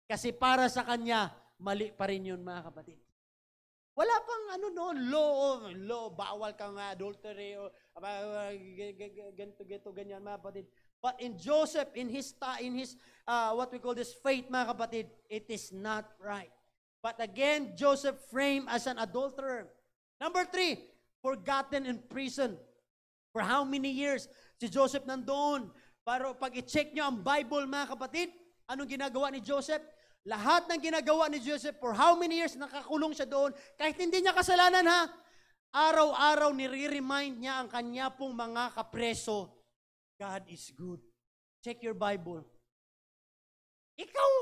kasi para sa kanya, mali pa rin yun mga kapatid. Wala pang law, bawal kang adultery o ganyan mga kapatid. But in Joseph, in his what we call this faith mga kapatid, it is not right. But again, Joseph framed as an adulterer. Number 3, forgotten in prison. For how many years si Joseph nandoon? Para pag i-check nyo ang Bible, mga kapatid, anong ginagawa ni Joseph? Lahat ng ginagawa ni Joseph, for how many years nakakulong siya doon, kahit hindi niya kasalanan ha, araw-araw nire-remind niya ang kanya pong mga kapreso, God is good. Check your Bible.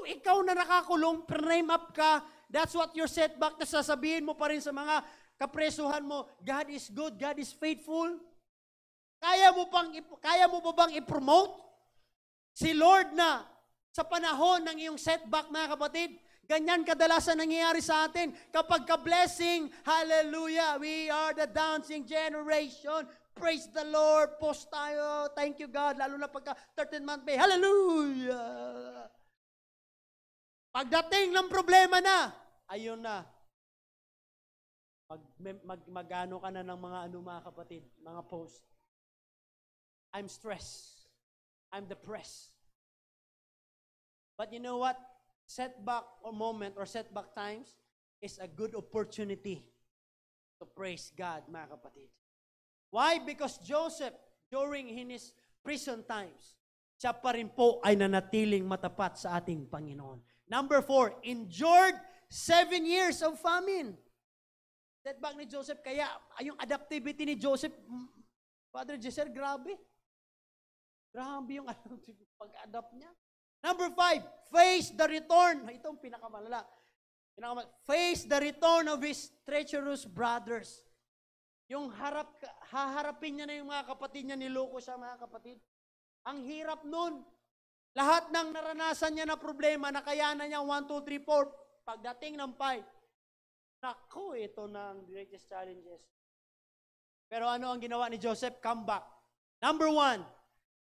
Ikaw na nakakulong, frame up ka, that's what your setback, na sasabihin mo pa rin sa mga kapresuhan mo, God is good, God is faithful. Kaya mo ba bang i-promote si Lord na sa panahon ng iyong setback, mga kapatid? Ganyan kadalasan nangyayari sa atin. Kapag ka-blessing, hallelujah, we are the dancing generation. Praise the Lord. Post tayo. Thank you, God. Lalo na pagka 13th month pay. Hallelujah. Pagdating ng problema na, ayun na. Mag-ano ka na ng mga kapatid, mga post. I'm stressed. I'm depressed. But you know what? Setback or moment or setback times is a good opportunity to praise God, mga kapatid. Why? Because Joseph, during his prison times, siya pa rin po ay nanatiling matapat sa ating Panginoon. Number 4, endured 7 years of famine. Setback ni Joseph, kaya yung adaptivity ni Joseph, Father Jesser, grabe. Grabe yung pag-adapt niya. Number 5, face the return. Ito ang pinakamalala. Face the return of his treacherous brothers. Yung haharapin niya na yung mga kapatid niya, niloko siya mga kapatid. Ang hirap nun. Lahat ng naranasan niya na problema, nakayanan niya 1, 2, 3, 4. Pagdating ng 5, naku, ito na ang greatest challenges. Pero ano ang ginawa ni Joseph? Comeback. Number 1,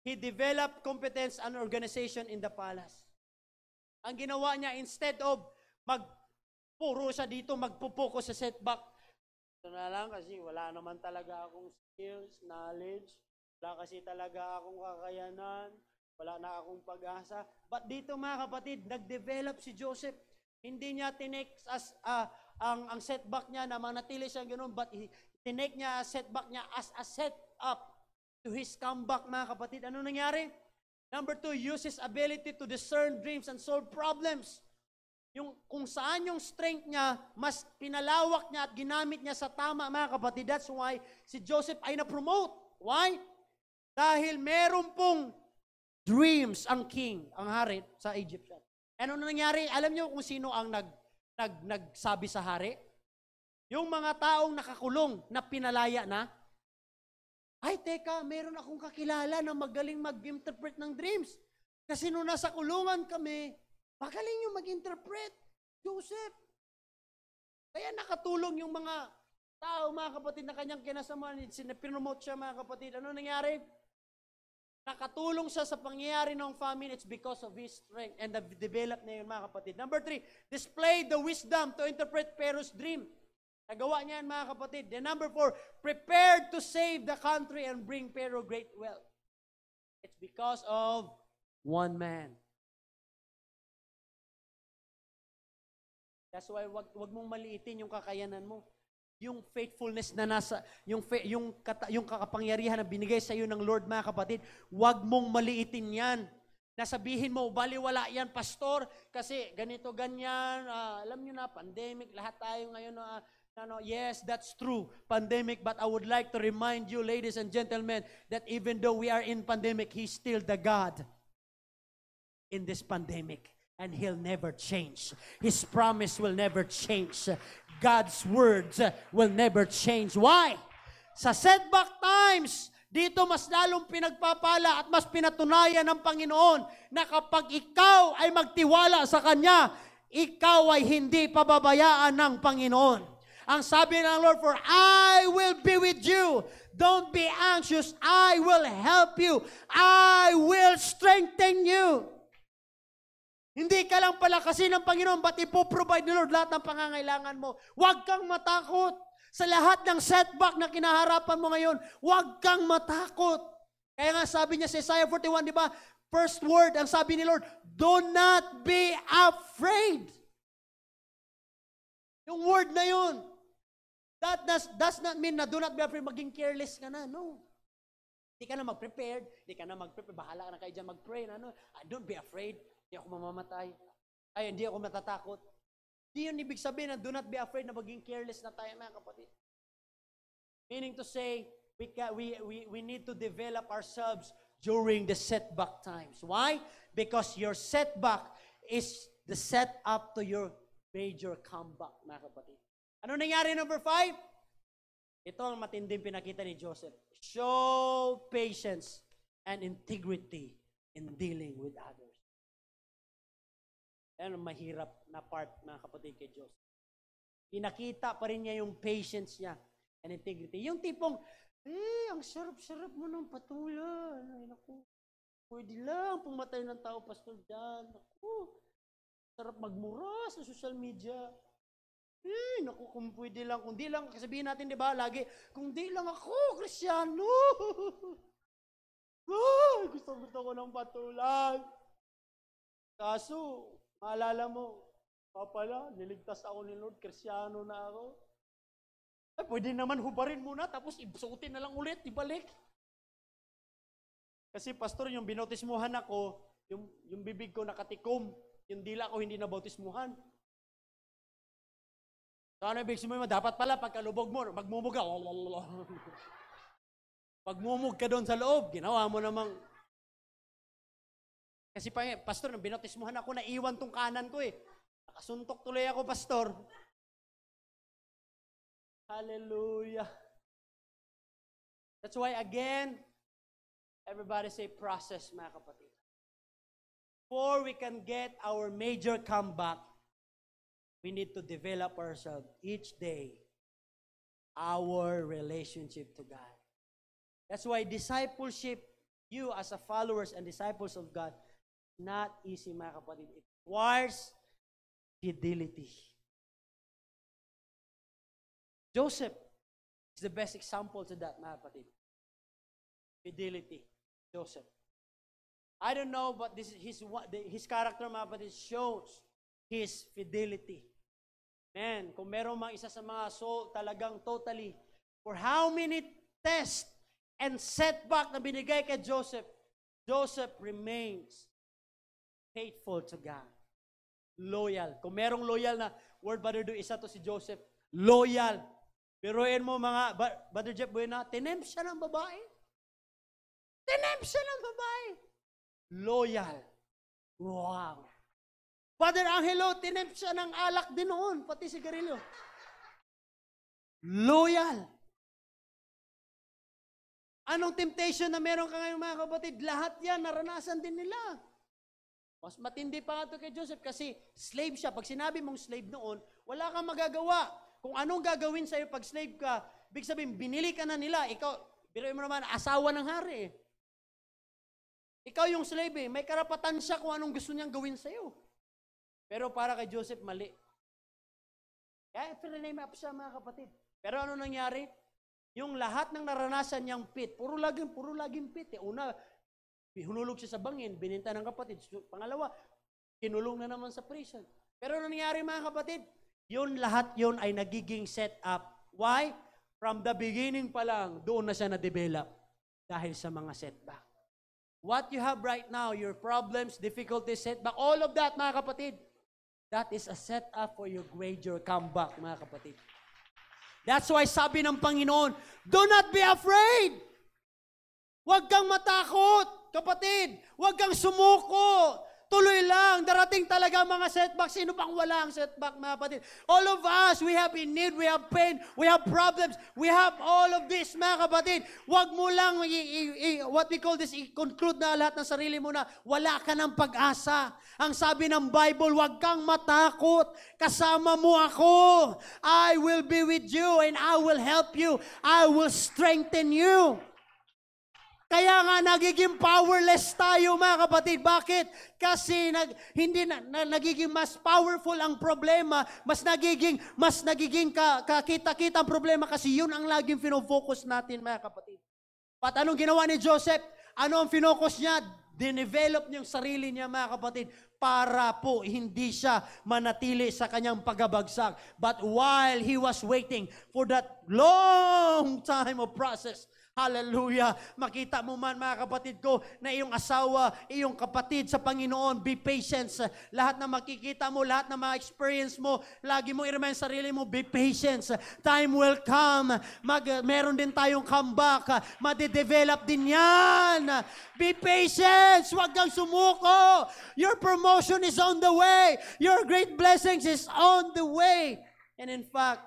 he developed competence and organization in the palace. Ang ginawa niya, instead of magpuro siya dito, magpupuko sa setback. Ito na lang kasi wala naman talaga akong skills, knowledge. Wala kasi talaga akong kakayanan. Wala na akong pag-asa. But dito mga kapatid, nag-develop si Joseph. Hindi niya tinek as ang setback niya na manatili siya ganoon, but tinek niya setback niya as a set up to his comeback mga kapatid. Ano nangyari? Number 2, uses ability to discern dreams and solve problems. Yung kung saan yung strength niya, mas pinalawak niya at ginamit niya sa tama mga kapatid. That's why si Joseph ay na-promote. Why? Dahil meron pong dreams ang king, ang hari sa Egypt. Ano nangyari? Alam niyo kung sino ang nagsabi sa hari? Yung mga taong nakakulong na pinalaya na. Ay, teka, meron akong kakilala na magaling mag-interpret ng dreams. Kasi nung nasa kulungan kami, magaling yung mag-interpret. Joseph. Kaya nakatulong yung mga tao, mga kapatid, na kanyang kinasamahan. Pinomote siya, mga kapatid. Ano nangyari? Nakatulong siya sa pangyayari ng famine, it's because of his strength and develop na yun, mga kapatid. Number 3, display the wisdom to interpret Pharaoh's dream. Nagawa niya yan, mga kapatid. Then number 4, prepared to save the country and bring Pharaoh great wealth. It's because of one man. That's why wag mong maliitin yung kakayanan mo. Yung faithfulness na nasa, yung kakapangyarihan na binigay sa iyo ng Lord, mga kapatid, wag mong maliitin yan. Nasabihin mo, baliwala yan, pastor, kasi ganito, ganyan, alam nyo na, pandemic, lahat tayo ngayon, yes, that's true, pandemic, but I would like to remind you, ladies and gentlemen, that even though we are in pandemic, He's still the God in this pandemic. And He'll never change. His promise will never change. God's words will never change. Why? Sa setback times, dito mas lalong pinagpapala at mas pinatunayan ng Panginoon na kapag ikaw ay magtiwala sa Kanya, ikaw ay hindi pababayaan ng Panginoon. Ang sabi ng Lord, for I will be with you. Don't be anxious. I will help you. I will strengthen you. Hindi ka lang palakasin ng Panginoon, but ipoprovide ni Lord lahat ng pangangailangan mo. Huwag kang matakot. Sa lahat ng setback na kinaharapan mo ngayon, huwag kang matakot. Kaya nga sabi niya sa Isaiah 41, di ba? First word, ang sabi ni Lord, do not be afraid. Yung word na yun. That does not mean na do not be afraid, maging careless ka na. No. Hindi ka na mag-prepared. Bahala ka na kayo dyan mag-pray. Don't be afraid. Hindi ako mamamatay. Ay, hindi ako matatakot. Hindi yun ibig sabihin na do not be afraid na maging careless na tayo, mga kapatid. Meaning to say, we need to develop ourselves during the setback times. Why? Because your setback is the set up to your major comeback, mga kapatid. Ano nangyari number 5? Ito ang matinding pinakita ni Joseph. Show patience and integrity in dealing with others. Yan ang mahirap na part, mga kapatid, kay Joseph. Pinakita pa rin niya yung patience niya and integrity. Yung tipong, ang sarap-sarap mo ng patulan. Ay, naku, pwede lang pumatay ng tao, pastor, dyan. Naku, sarap magmura sa social media. Naku, kung pwede lang, kung di lang, sabihin natin, di ba, lagi, kung di lang ako, Kristyano. Gusto ko ng patulan. Kaso, maalala mo, pala, niligtas ako ni Lord, Kristyano na ako. Ay, pwede naman hubarin muna, tapos isuotin na lang ulit, ibalik. Kasi pastor, yung binautismuhan ako, yung bibig ko nakatikom, yung dila ko hindi nabautismuhan. So ano ibig sabihin mo? Dapat pala pagkalubog mo, magmumug ka. Pagmumug ka doon sa loob, ginawa mo namang. Kasi pastor, nung binautismuhan ako, naiwan tong kanan ko eh. Nakasuntok tuloy ako, pastor. Hallelujah. That's why again, everybody say process, mga kapatid. Before we can get our major comeback, we need to develop ourselves each day, our relationship to God. That's why discipleship, you as a followers and disciples of God, not easy, mga kapatid. It requires fidelity. Joseph is the best example to that, mga kapatid. Fidelity. Joseph. I don't know, but this is his character, mga kapatid, shows his fidelity. Man, kung meron mang isa sa mga soul talagang totally, for how many tests and setback na binigay kay Joseph, Joseph remains faithful to God. Loyal. Kung merong loyal na word, Brother Do, isa to si Joseph. Loyal. Biruin mo mga, Brother Jeff Buena, tinempt siya ng babae. Tinempt siya ng babae. Loyal. Wow. Father Angelo, tinempt siya ng alak din noon, pati sigarilyo. Loyal. Anong temptation na meron ka ngayon, mga kapatid? Lahat yan, naranasan din nila. Mas matindi pa nga ito kay Joseph kasi slave siya. Pag sinabi mong slave noon, wala kang magagawa. Kung anong gagawin sa'yo pag slave ka, big sabihin, binili ka na nila. Ikaw, biruin mo naman, asawa ng hari. Ikaw yung slave may karapatan siya kung anong gusto niyang gawin sa'yo. Pero para kay Joseph, mali. Kaya pinaname up siya, mga kapatid. Pero ano nangyari? Yung lahat ng naranasan niyang pit, puro laging pit. Una, hinulog siya sa bangin, bininta ng kapatid. Pangalawa, kinulong na naman sa prison. Pero ano nangyari, mga kapatid? Yun lahat yun ay nagiging set up. Why? From the beginning pa lang, doon na siya na-develop. Dahil sa mga setback. What you have right now, your problems, difficulties, setback, all of that, mga kapatid, that is a setup for your greater comeback, mga kapatid. That's why sabi ng Panginoon, do not be afraid. Huwag kang matakot, kapatid. Huwag kang sumuko. Tuloy lang. Darating talaga mga setback. Sino pang wala ang setback, mga kapatid? All of us, we have in need, we have pain, we have problems, we have all of this, mga kapatid. Huwag mo lang, what we call this, i-conclude na lahat ng sarili mo na wala ka ng pag-asa. Ang sabi ng Bible, huwag kang matakot. Kasama mo ako. I will be with you and I will help you. I will strengthen you. Kaya nga nagiging powerless tayo, mga kapatid. Bakit? Kasi nagiging mas powerful ang problema, mas nagiging kakita-kita ang problema kasi yun ang laging fino-focus natin, mga kapatid. At anong ginawa ni Joseph? Ano ang fino-focus niya? Dinevelop niyang sarili niya, mga kapatid, para po hindi siya manatili sa kanyang pagabagsak. But while he was waiting for that long time of process, hallelujah. Makita mo man, mga kapatid ko, na iyong asawa, iyong kapatid sa Panginoon, be patient. Lahat na makikita mo, lahat na ma-experience mo, lagi mo i-remind sarili mo, be patient. Time will come. Meron din tayong comeback. Made-develop din yan. Be patient. Huwag kang sumuko. Your promotion is on the way. Your great blessings is on the way. And in fact,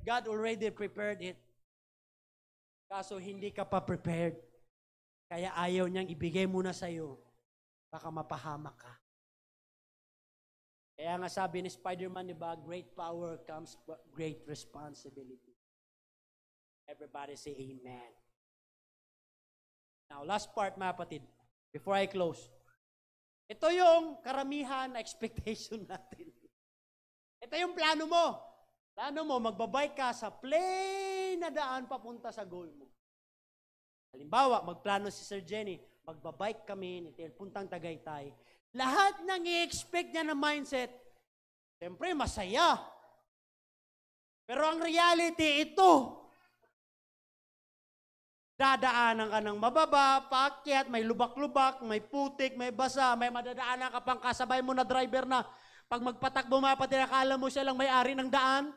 God already prepared it. Kaso hindi ka pa prepared. Kaya ayaw niyang ibigay muna sa'yo. Baka mapahamak ka. Kaya nga sabi ni Spider-Man, diba, great power comes great responsibility. Everybody say amen. Now, last part, mga kapatid, before I close. Ito yung karamihan na expectation natin. Ito yung plano mo. Plano mo, magbabike ka sa plain na daan papunta sa goal mo. Halimbawa, magplano si Sir Jenny, magbabike kami, puntang Tagaytay. Lahat ng i-expect niya na mindset, siyempre masaya. Pero ang reality, ito. Dadaanan ka ng mababa, paakyat, may lubak-lubak, may putik, may basa, may madadaanan ka pang kasabay mo na driver na pag magpatakbo mga kapatid, akala mo siya lang may-ari ng daan.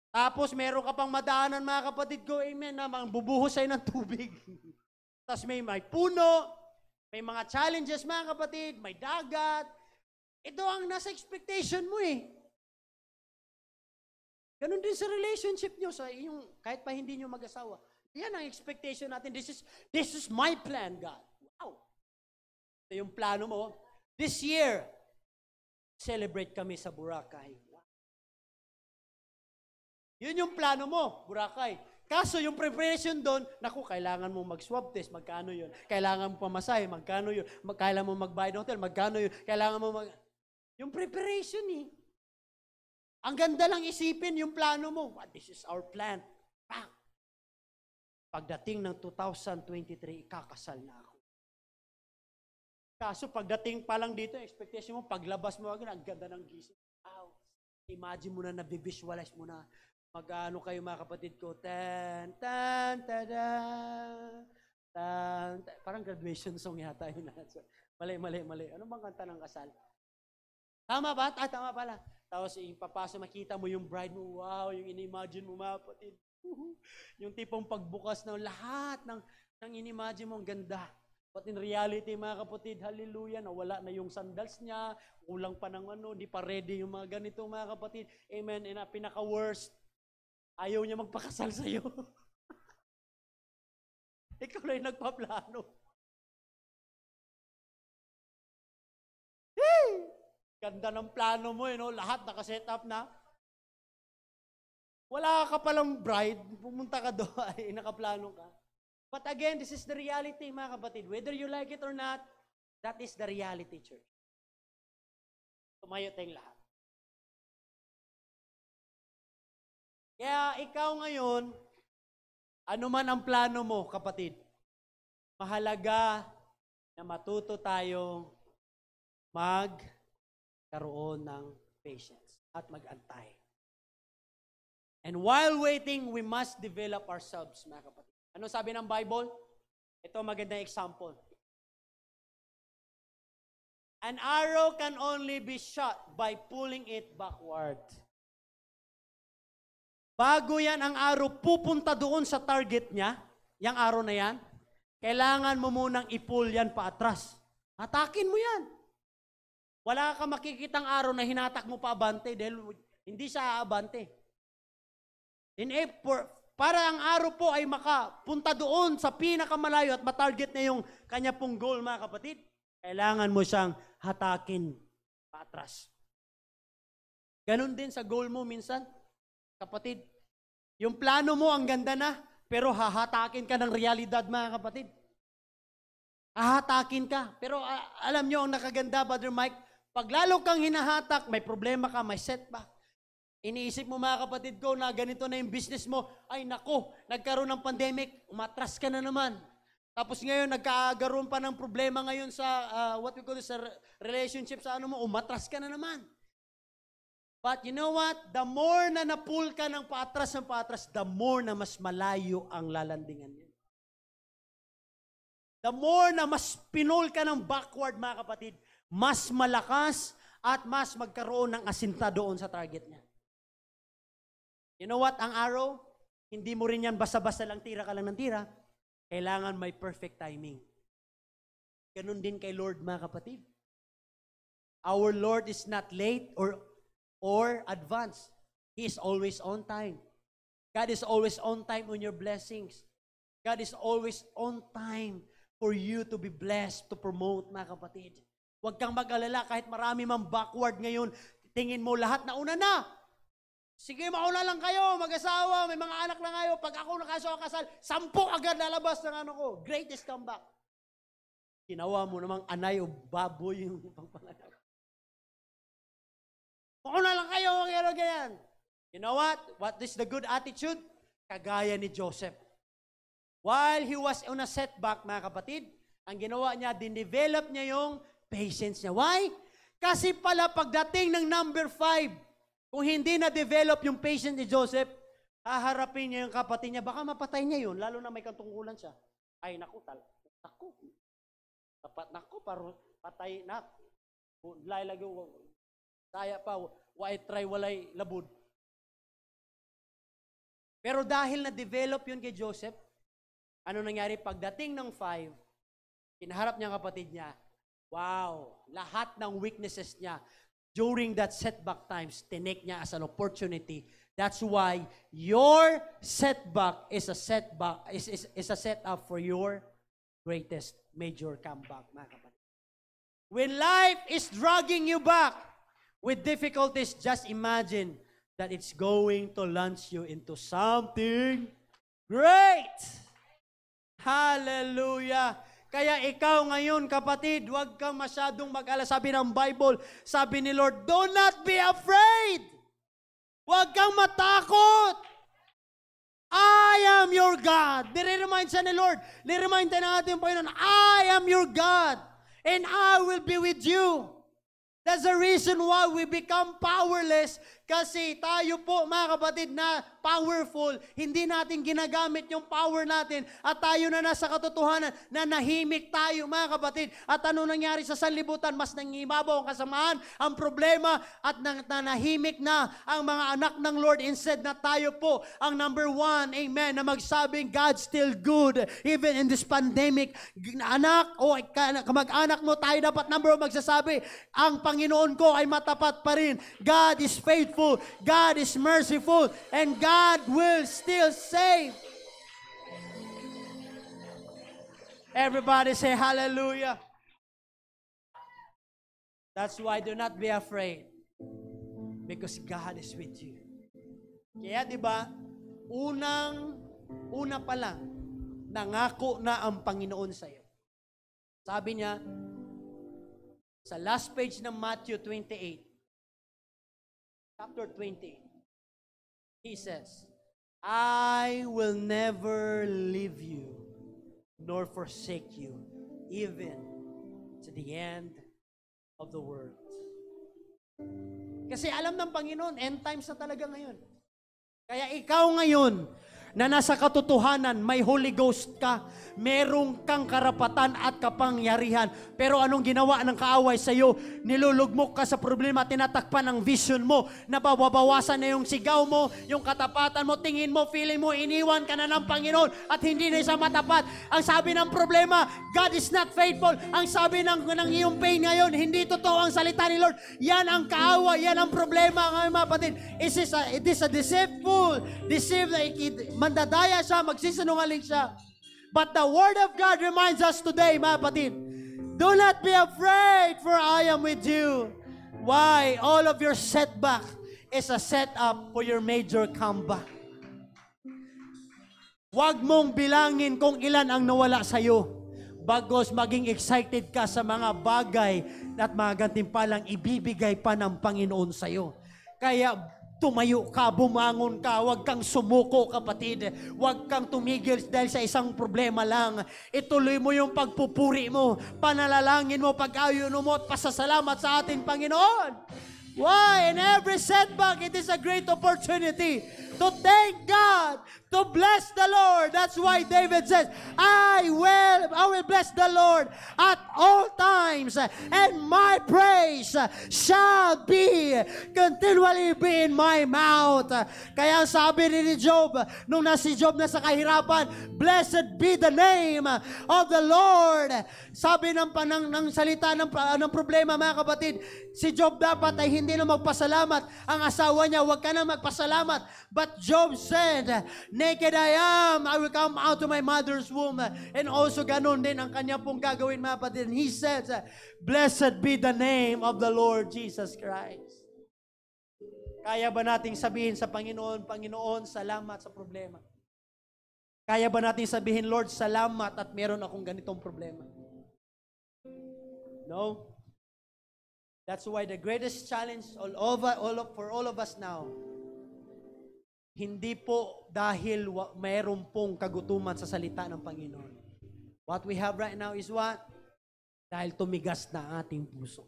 Tapos meron ka pang madaanan mga kapatid ko, amen, na bubuhos sa'yo ng tubig. Tapos may puno, may mga challenges mga kapatid, may dagat. Ito ang nasa expectation mo eh. Ganon din sa relationship nyo, sa iyong, kahit pa hindi nyo mag-asawa. Yan ang expectation natin. This is my plan, God. Wow. Ito yung plano mo. This year, celebrate kami sa Boracay. Wow. Yun yung plano mo, Boracay. Kaso yung preparation doon, naku, kailangan mo mag-swab test, magkano yun? Kailangan mo pamasahe, magkano yun? Kailangan mo magbayad ng hotel, magkano yun? Kailangan mo Yung preparation eh. Ang ganda lang isipin yung plano mo. This is our plan. Bang! Pagdating ng 2023, ikakasal na ako. Kaso pagdating pa lang dito, expectation mo, paglabas mo, ang ganda ng gising. Wow. Imagine mo na, nabivisualize mo na, mag-ano kayo mga kapatid ko, tan, tan, tada, tan, parang graduation song yata yun. Mali. Ano bang kanta ng kasal? Tama ba? Tama pala. Tapos ipapasa, makita mo yung bride mo, wow, yung in-imagine mo mga kapatid. Yung tipong pagbukas ng lahat ng in-imagine mo, ang ganda. But in reality, mga kapatid, hallelujah, nawala na yung sandals niya, kulang pa ng di pa ready yung mga ganito, mga kapatid. Amen. And pinaka-worst, ayaw niya magpakasal sa'yo. Ikaw lang yung nagpaplano. Hey! Ganda ng plano mo, lahat nakaset up na. Wala ka palang bride, pumunta ka doon, ay nakaplano ka. But again, this is the reality, mga kapatid. Whether you like it or not, that is the reality, church. Tumayo tayong lahat. Kaya ikaw ngayon, ano man ang plano mo, kapatid, mahalaga na matuto tayong magkaroon ng patience at mag-antay. And while waiting, we must develop ourselves, mga kapatid. Ano sabi ng Bible? Ito magandang example. An arrow can only be shot by pulling it backward. Bago yan ang arrow pupunta doon sa target niya, yung arrow na yan, kailangan mo munang i-pull yan pa atras. Hatakin mo yan. Wala ka makikitang arrow na hinatak mo pa abante dahil hindi siya aabante. Para ang arrow po ay makapunta doon sa pinakamalayo at matarget na yung kanya pong goal, mga kapatid, kailangan mo siyang hatakin paatras. Ganon din sa goal mo minsan, kapatid. Yung plano mo, ang ganda na, pero hahatakin ka ng realidad, mga kapatid. Hahatakin ka. Pero alam nyo, ang nakaganda, Brother Mike, pag lalo kang hinahatak, may problema ka, may setback. Iniisip mo mga kapatid ko na ganito na yung business mo, ay nako, nagkaroon ng pandemic, umatras ka na naman. Tapos ngayon, nagkagaroon pa ng problema ngayon sa, what we call this, sa relationship sa umatras ka na naman. But you know what? The more na na-pull ka ng paatras, the more na mas malayo ang lalandingan niya. The more na mas pinul ka ng backward, mga kapatid, mas malakas at mas magkaroon ng asinta doon sa target niya. You know what? Ang arrow, hindi mo rin yan basta-basta lang tira ka lang ng tira. Kailangan may perfect timing. Ganun din kay Lord, mga kapatid. Our Lord is not late or advanced. He is always on time. God is always on time on your blessings. God is always on time for you to be blessed, to promote, mga kapatid. Huwag kang mag-alala kahit marami mang backward ngayon. Tingin mo lahat na una na. Sige, mauna lang kayo, mag-asawa, may mga anak na kayo. Pag ako nakasal, 10 agad lalabas ng ko. Greatest comeback. Ginawa mo namang anay o baboy yung pangpanganak. Mauna lang kayo, ganyan. You know what? What is the good attitude? Kagaya ni Joseph. While he was on a setback, mga kapatid, ang ginawa niya, din-develop niya yung patience niya. Why? Kasi pala pagdating ng number 5, kung hindi na-develop yung patience ni Joseph, haharapin niya yung kapatid niya, baka mapatay niya yun, lalo na may katungkulan siya. Ay, naku, paro, patay na. Lagi, kaya pa, walay labod. Pero dahil na-develop yun kay Joseph, ano nangyari? Pagdating ng 5, kinaharap niya ang kapatid niya, wow, lahat ng weaknesses niya, during that setback times, tinake niya as an opportunity. That's why your setback is a setback, is a setup for your greatest major comeback, mga kapatid. When life is dragging you back with difficulties, just imagine that it's going to launch you into something great. Hallelujah. Kaya ikaw ngayon, kapatid, huwag kang masyadong mag-alala. Sabi ng Bible, sabi ni Lord, do not be afraid. Huwag kang matakot. I am your God. Nire-remind siya ni Lord. Nire-remind tayo ng ating Panginoon, I am your God. And I will be with you. That's the reason why we become powerless. Kasi tayo po, mga kapatid, na powerful, hindi natin ginagamit yung power natin at tayo na nasa katotohanan na nahimik tayo, mga kapatid. At ano nangyari sa sanlibutan? Mas nangibabaw ang kasamaan, ang problema, at nahimik na ang mga anak ng Lord instead na tayo po ang number 1, amen, na magsabing God's still good even in this pandemic. Anak o kamag-anak mo, tayo dapat number 1 magsasabi, ang Panginoon ko ay matapat pa rin. God is faithful. God is merciful, and God will still save. Everybody say hallelujah. That's why do not be afraid, because God is with you. Kaya 'di ba, una pa lang nangako na ang Panginoon sa iyo. Sabi niya sa last page ng Matthew 28, chapter 20, He says, I will never leave you nor forsake you, even to the end of the world. Kasi alam ng Panginoon, end times na talaga ngayon. Kaya ikaw ngayon, na nasa katotohanan, may Holy Ghost ka, merong kang karapatan at kapangyarihan. Pero anong ginawa ng kaaway sa iyo? Nilulugmok ka sa problema, tinatakpan ang vision mo, nababawasan na yung sigaw mo, yung katapatan mo, tingin mo, feeling mo, iniwan ka na ng Panginoon at hindi na siya matapat. Ang sabi ng problema, God is not faithful. Ang sabi ng iyong pain ngayon, hindi totoo ang salita ni Lord. Yan ang kaaway, yan ang problema, mga kapatid. It is a deceitful, mandadaya siya, magsisinungaling siya. But the Word of God reminds us today, mga kapatid, do not be afraid, for I am with you. Why? All of your setback is a setup for your major comeback. Huwag mong bilangin kung ilan ang nawala sa iyo, bagos maging excited ka sa mga bagay at mga gantimpalang ibibigay pa ng Panginoon sa iyo. Kaya tumayo ka, bumangon ka, huwag kang sumuko, kapatid. Huwag kang tumigil dahil sa isang problema lang. Ituloy mo yung pagpupuri mo, panalalangin mo, pag-ayuno mo at pasasalamat sa ating Panginoon. Why? In every setback, it is a great opportunity to thank God, to bless the Lord. That's why David says, I will bless the Lord at all times, and my praise shall continually be in my mouth. Kaya sabi ni Job, nung si Job na sa kahirapan, blessed be the name of the Lord. Sabi ng salita ng problema, mga kapatid, si Job dapat ay hindi na magpasalamat. Ang asawa niya, huwag ka na magpasalamat. But Job said, naked I am, I will come out of my mother's womb. And also ganun din ang kanya pong gagawin, mga kapatid. He said, blessed be the name of the Lord Jesus Christ. Kaya ba nating sabihin sa Panginoon, Panginoon, salamat sa problema? Kaya ba nating sabihin, Lord, salamat at meron akong ganitong problema? No? That's why the greatest challenge for all of us now, hindi po dahil mayroon pong kagutuman sa salita ng Panginoon. What we have right now is what? Dahil tumigas na ating puso.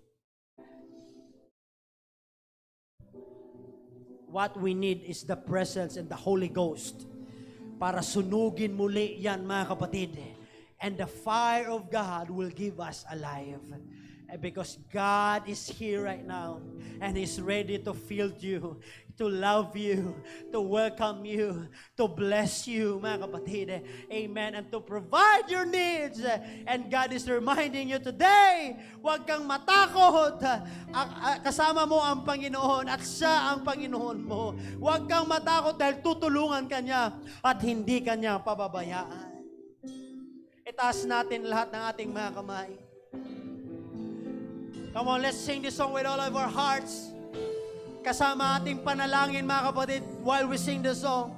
What we need is the presence and the Holy Ghost para sunugin muli yan, mga kapatid. And the fire of God will give us alive. Because God is here right now and He's ready to fill you, to love you, to welcome you, to bless you, mga kapatid. Amen. And to provide your needs. And God is reminding you today, huwag kang matakot. Kasama mo ang Panginoon at siya ang Panginoon mo. Huwag kang matakot dahil tutulungan ka niya at hindi ka niya pababayaan. Itaas natin lahat ng ating mga kamay. Come on, let's sing this song with all of our hearts. Kasama ating panalangin, mga kapatid, while we sing the song.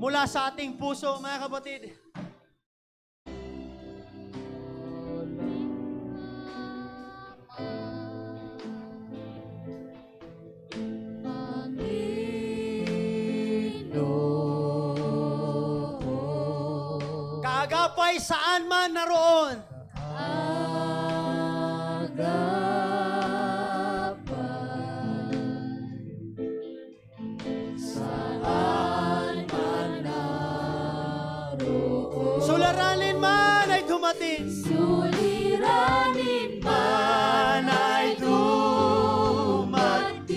Mula sa ating puso, mga kapatid. Kaagapay saan man naroon. Suliranin man ay dumating. Suliranin man ay dumating.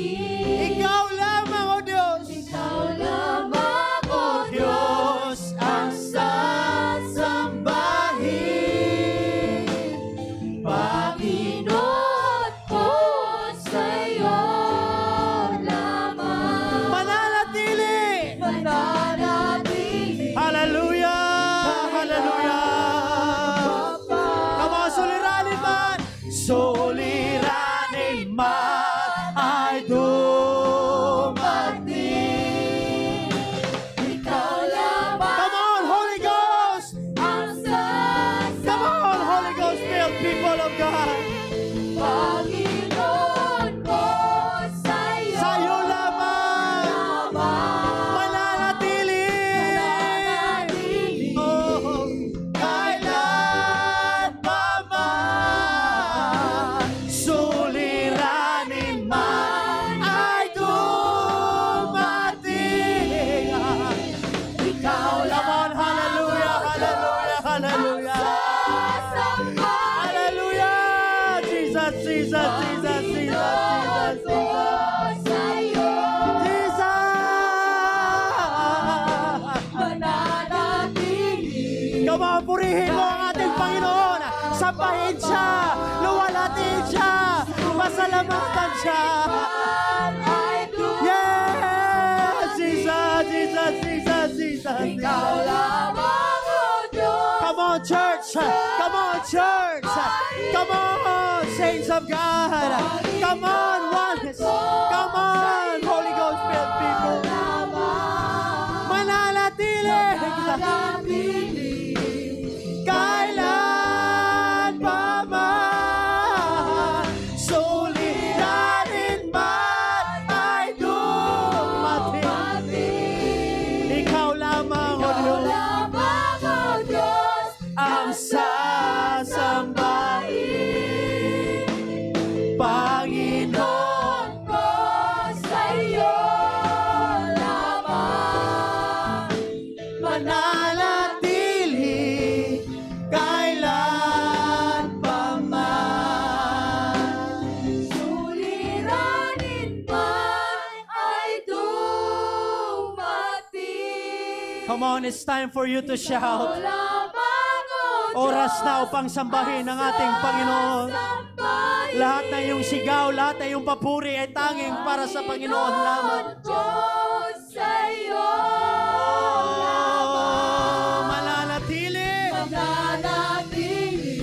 Ikaw lamang, O Diyos. Ikaw lamang, O Diyos, ang sasambahin. Panginoon ko sa'yo lamang. Mananatili. Mananatili. Hallelujah. Suliranin man ay dumating. Ikaw lamang. Come on, Holy Ghost. Ang sasambahin. Come on, Holy Ghost, filled people of God. Panginoon ko sa'yo. Sa'yo lamang. Mananatili. Oh, kailan pa man. Suliranin man ay dumating. Ikaw Come on, hallelujah, hallelujah, hallelujah. Hallelujah. Jesus, Jesus, Jesus, Jesus, Jesus, Jesus. sa'yo. Jesus. Mananatili. Come on, purihin mo ang ating Panginoon. Sambahin siya. Luwalatin siya. Pasalamatan siya. Ay Yes! Jesus, Jesus, Jesus, Jesus. Ikaw lamang, O Diyos. Come on, church. Come on, church. Come on, saints of God. Come on, oneness. Come on, Holy Ghost filled people. Mananatili. Kailan pa man. Suliranin man ay dumating. Ikaw lamang, O Diyos, ang sasambahin. Panginoon ko sa'yo lamang. mananatili kailan pa man. Suliranin man ay dumating. Come on, it's time for you to Ikaw shout. lamang, O Oras Diyos, na upang sambahin ang ating Panginoon. sasambahin. Lahat na iyong sigaw, lahat na iyong papuri ay tanging para sa Panginoon lamang. Ko sa'yo Oh, mananatili. mananatili.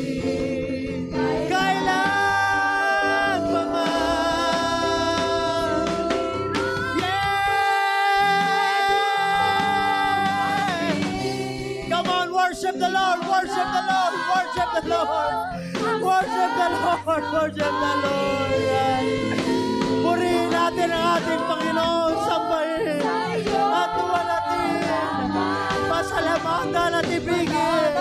Kailan pa man. Yeah! Come on, worship the Lord, worship the Lord, worship the Lord. Worship the Lord, worship the Lord. Purihin natin ang ating Panginoon, sambahin at tuwalatin. Pasalamatan at ibigin.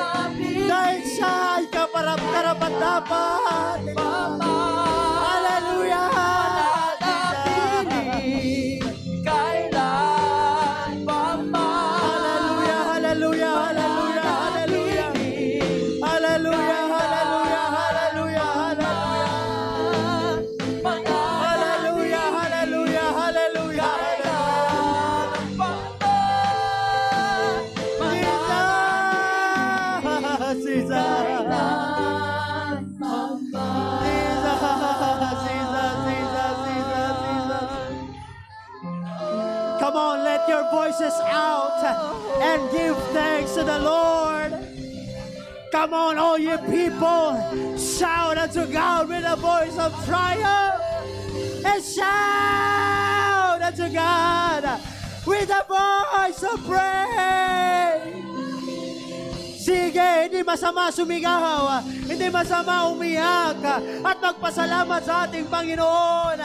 Dahil siya ay karapat-dapat. Hallelujah! voices out and give thanks to the Lord. Come on, all you people, shout unto God with a voice of triumph. And shout unto God with a voice of praise. Sige, hindi masama sumigaw, hindi masama umiyak, at magpasalamat sa ating Panginoon.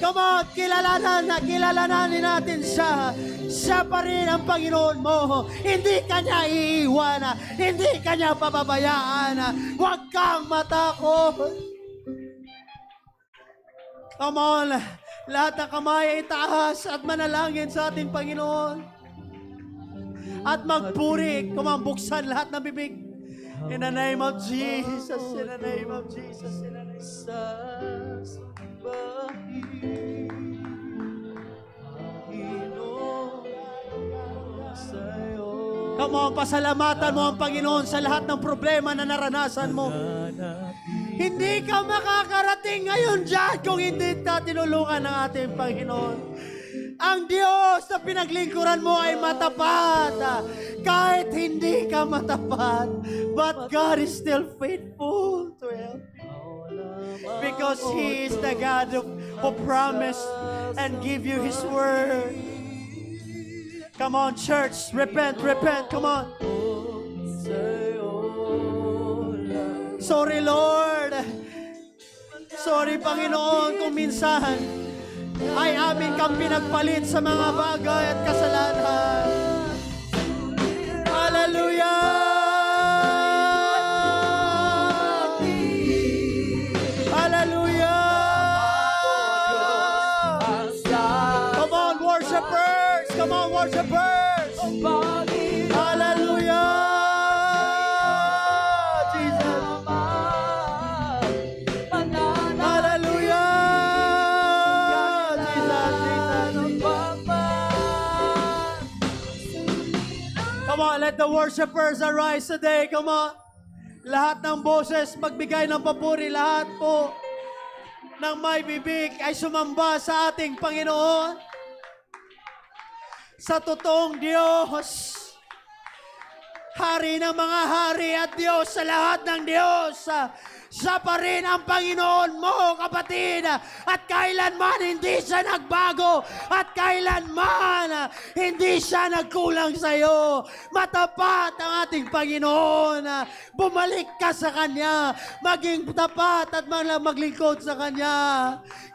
Come on, kilalanin natin siya. Siya pa rin ang Panginoon mo. Hindi ka niya iiwan. Hindi ka niya pababayaan. Huwag kang matakot. Come on, lahat ng kamay ay itaas at manalangin sa ating Panginoon. At magpuri. Come on, buksan lahat ng bibig. In the name of Jesus, in the name of Jesus, in the name of Jesus. Come on, pasalamatan mo ang Panginoon sa lahat ng problema na naranasan mo. Hindi ka makakarating ngayon dyan kung hindi ta tinulungan ng ating Panginoon. Ang Diyos na pinaglingkuran mo ay matapat. Kahit hindi ka matapat, but God is still faithful to help you. Because He is the God who promised and give you His word. Come on, church, repent, come on. Sorry, Lord. Sorry, Panginoon, kung minsan ay amin kang pinagpalit sa mga bagay at kasalanan. Hallelujah! Hallelujah! Come on, worshipers! Come on, worshipers! Hallelujah! Jesus! Hallelujah! Come on, let the worshipers arise today. Come on. Lahat ng boses magbigay ng papuri. Lahat po ng may bibig ay sumamba sa ating Panginoon. Sa totoong Diyos. Hari ng mga hari at Diyos sa lahat ng Diyos. Siya pa rin ang Panginoon mo, kapatid. At kailanman hindi siya nagbago. At kailanman hindi siya nagkulang sa iyo. Matapat ang ating Panginoon. Bumalik ka sa Kanya. Maging tapat at maglingkod sa Kanya.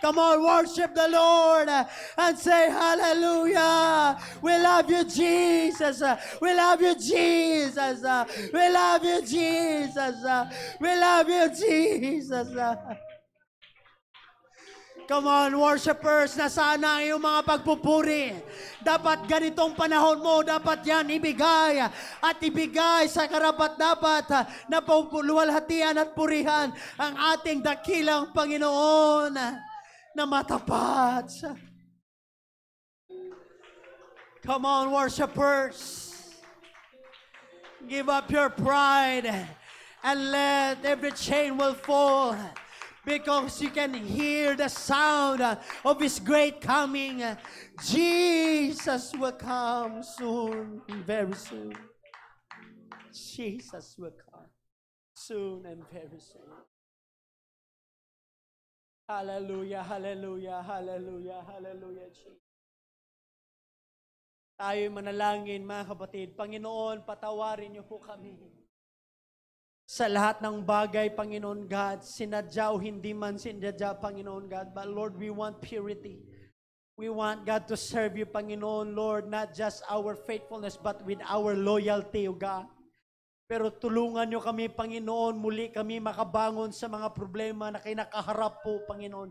Come on, worship the Lord and say hallelujah. We love you, Jesus. We love you, Jesus. We love you, Jesus. We love you, Jesus. Come on, worshipers, nasaan ang iyong mga pagpupuri? Dapat ganitong panahon mo, dapat yan ibigay at ibigay sa karapat-dapat na puluwalhatian at purihan ang ating dakilang Panginoon na matapat. Come on, worshipers. Give up your pride and let every chain will fall because you can hear the sound of His great coming. Jesus will come soon, very soon. Jesus will come soon and very soon. Hallelujah, hallelujah, hallelujah, hallelujah, Jesus. Tayo'y manalangin, mga kapatid. Panginoon, patawarin niyo po kami. Sa lahat ng bagay, Panginoon God, sinadya o hindi man sinadya, Panginoon God. But Lord, we want purity. We want, God, to serve you, Panginoon, Lord, not just our faithfulness, but with our loyalty, O God. Pero tulungan niyo kami, Panginoon, muli kami makabangon sa mga problema na kinakaharap po, Panginoon.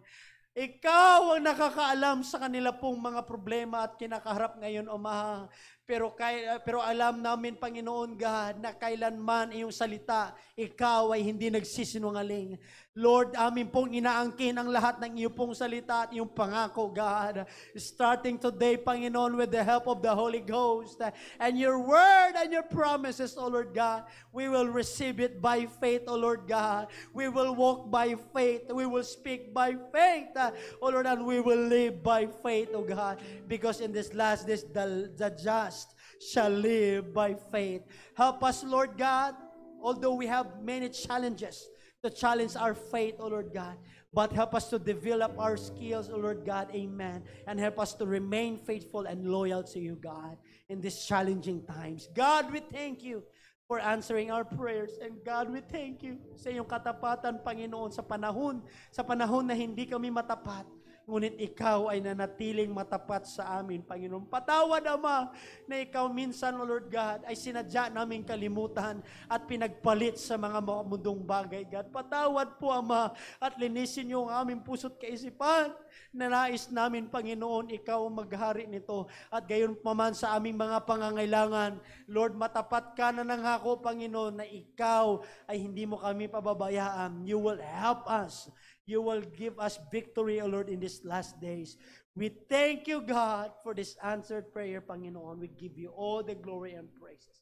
Ikaw ang nakakaalam sa kanila pong mga problema at kinakaharap ngayon, Ama. Pero alam namin, Panginoon God, na kailanman iyong salita, ikaw ay hindi nagsisinungaling. Lord, amin pong inaangkin ang lahat ng iyong pong salita at iyong pangako, God. Starting today, Panginoon, with the help of the Holy Ghost and your word and your promises, O Lord God, we will receive it by faith, O Lord God. We will walk by faith. We will speak by faith, O Lord, and we will live by faith, O God. Because in this last days, the just shall live by faith. Help us, Lord God, although we have many challenges, to challenge our faith, O Lord God. But help us to develop our skills, O Lord God. Amen. And help us to remain faithful and loyal to you, God, in these challenging times. God, we thank you for answering our prayers. And God, we thank you sa iyong katapatan, Panginoon, sa panahon na hindi kami matapat. Ngunit ikaw ay nanatiling matapat sa amin, Panginoon. Patawad, Ama, na ikaw minsan, O Lord God, ay sinadya namin kalimutan at pinagpalit sa mga mundong bagay, God. Patawad po, Ama, at linisin niyo ang aming puso't kaisipan na nais namin, Panginoon, ikaw ang maghari nito. At gayon paman sa aming mga pangangailangan, Lord, matapat ka na nangako, Panginoon, na ikaw ay hindi mo kami pababayaan. You will help us. You will give us victory, O Lord, in these last days. We thank you, God, for this answered prayer, Panginoon. We give you all the glory and praises.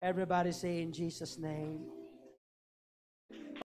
Everybody say in Jesus' name.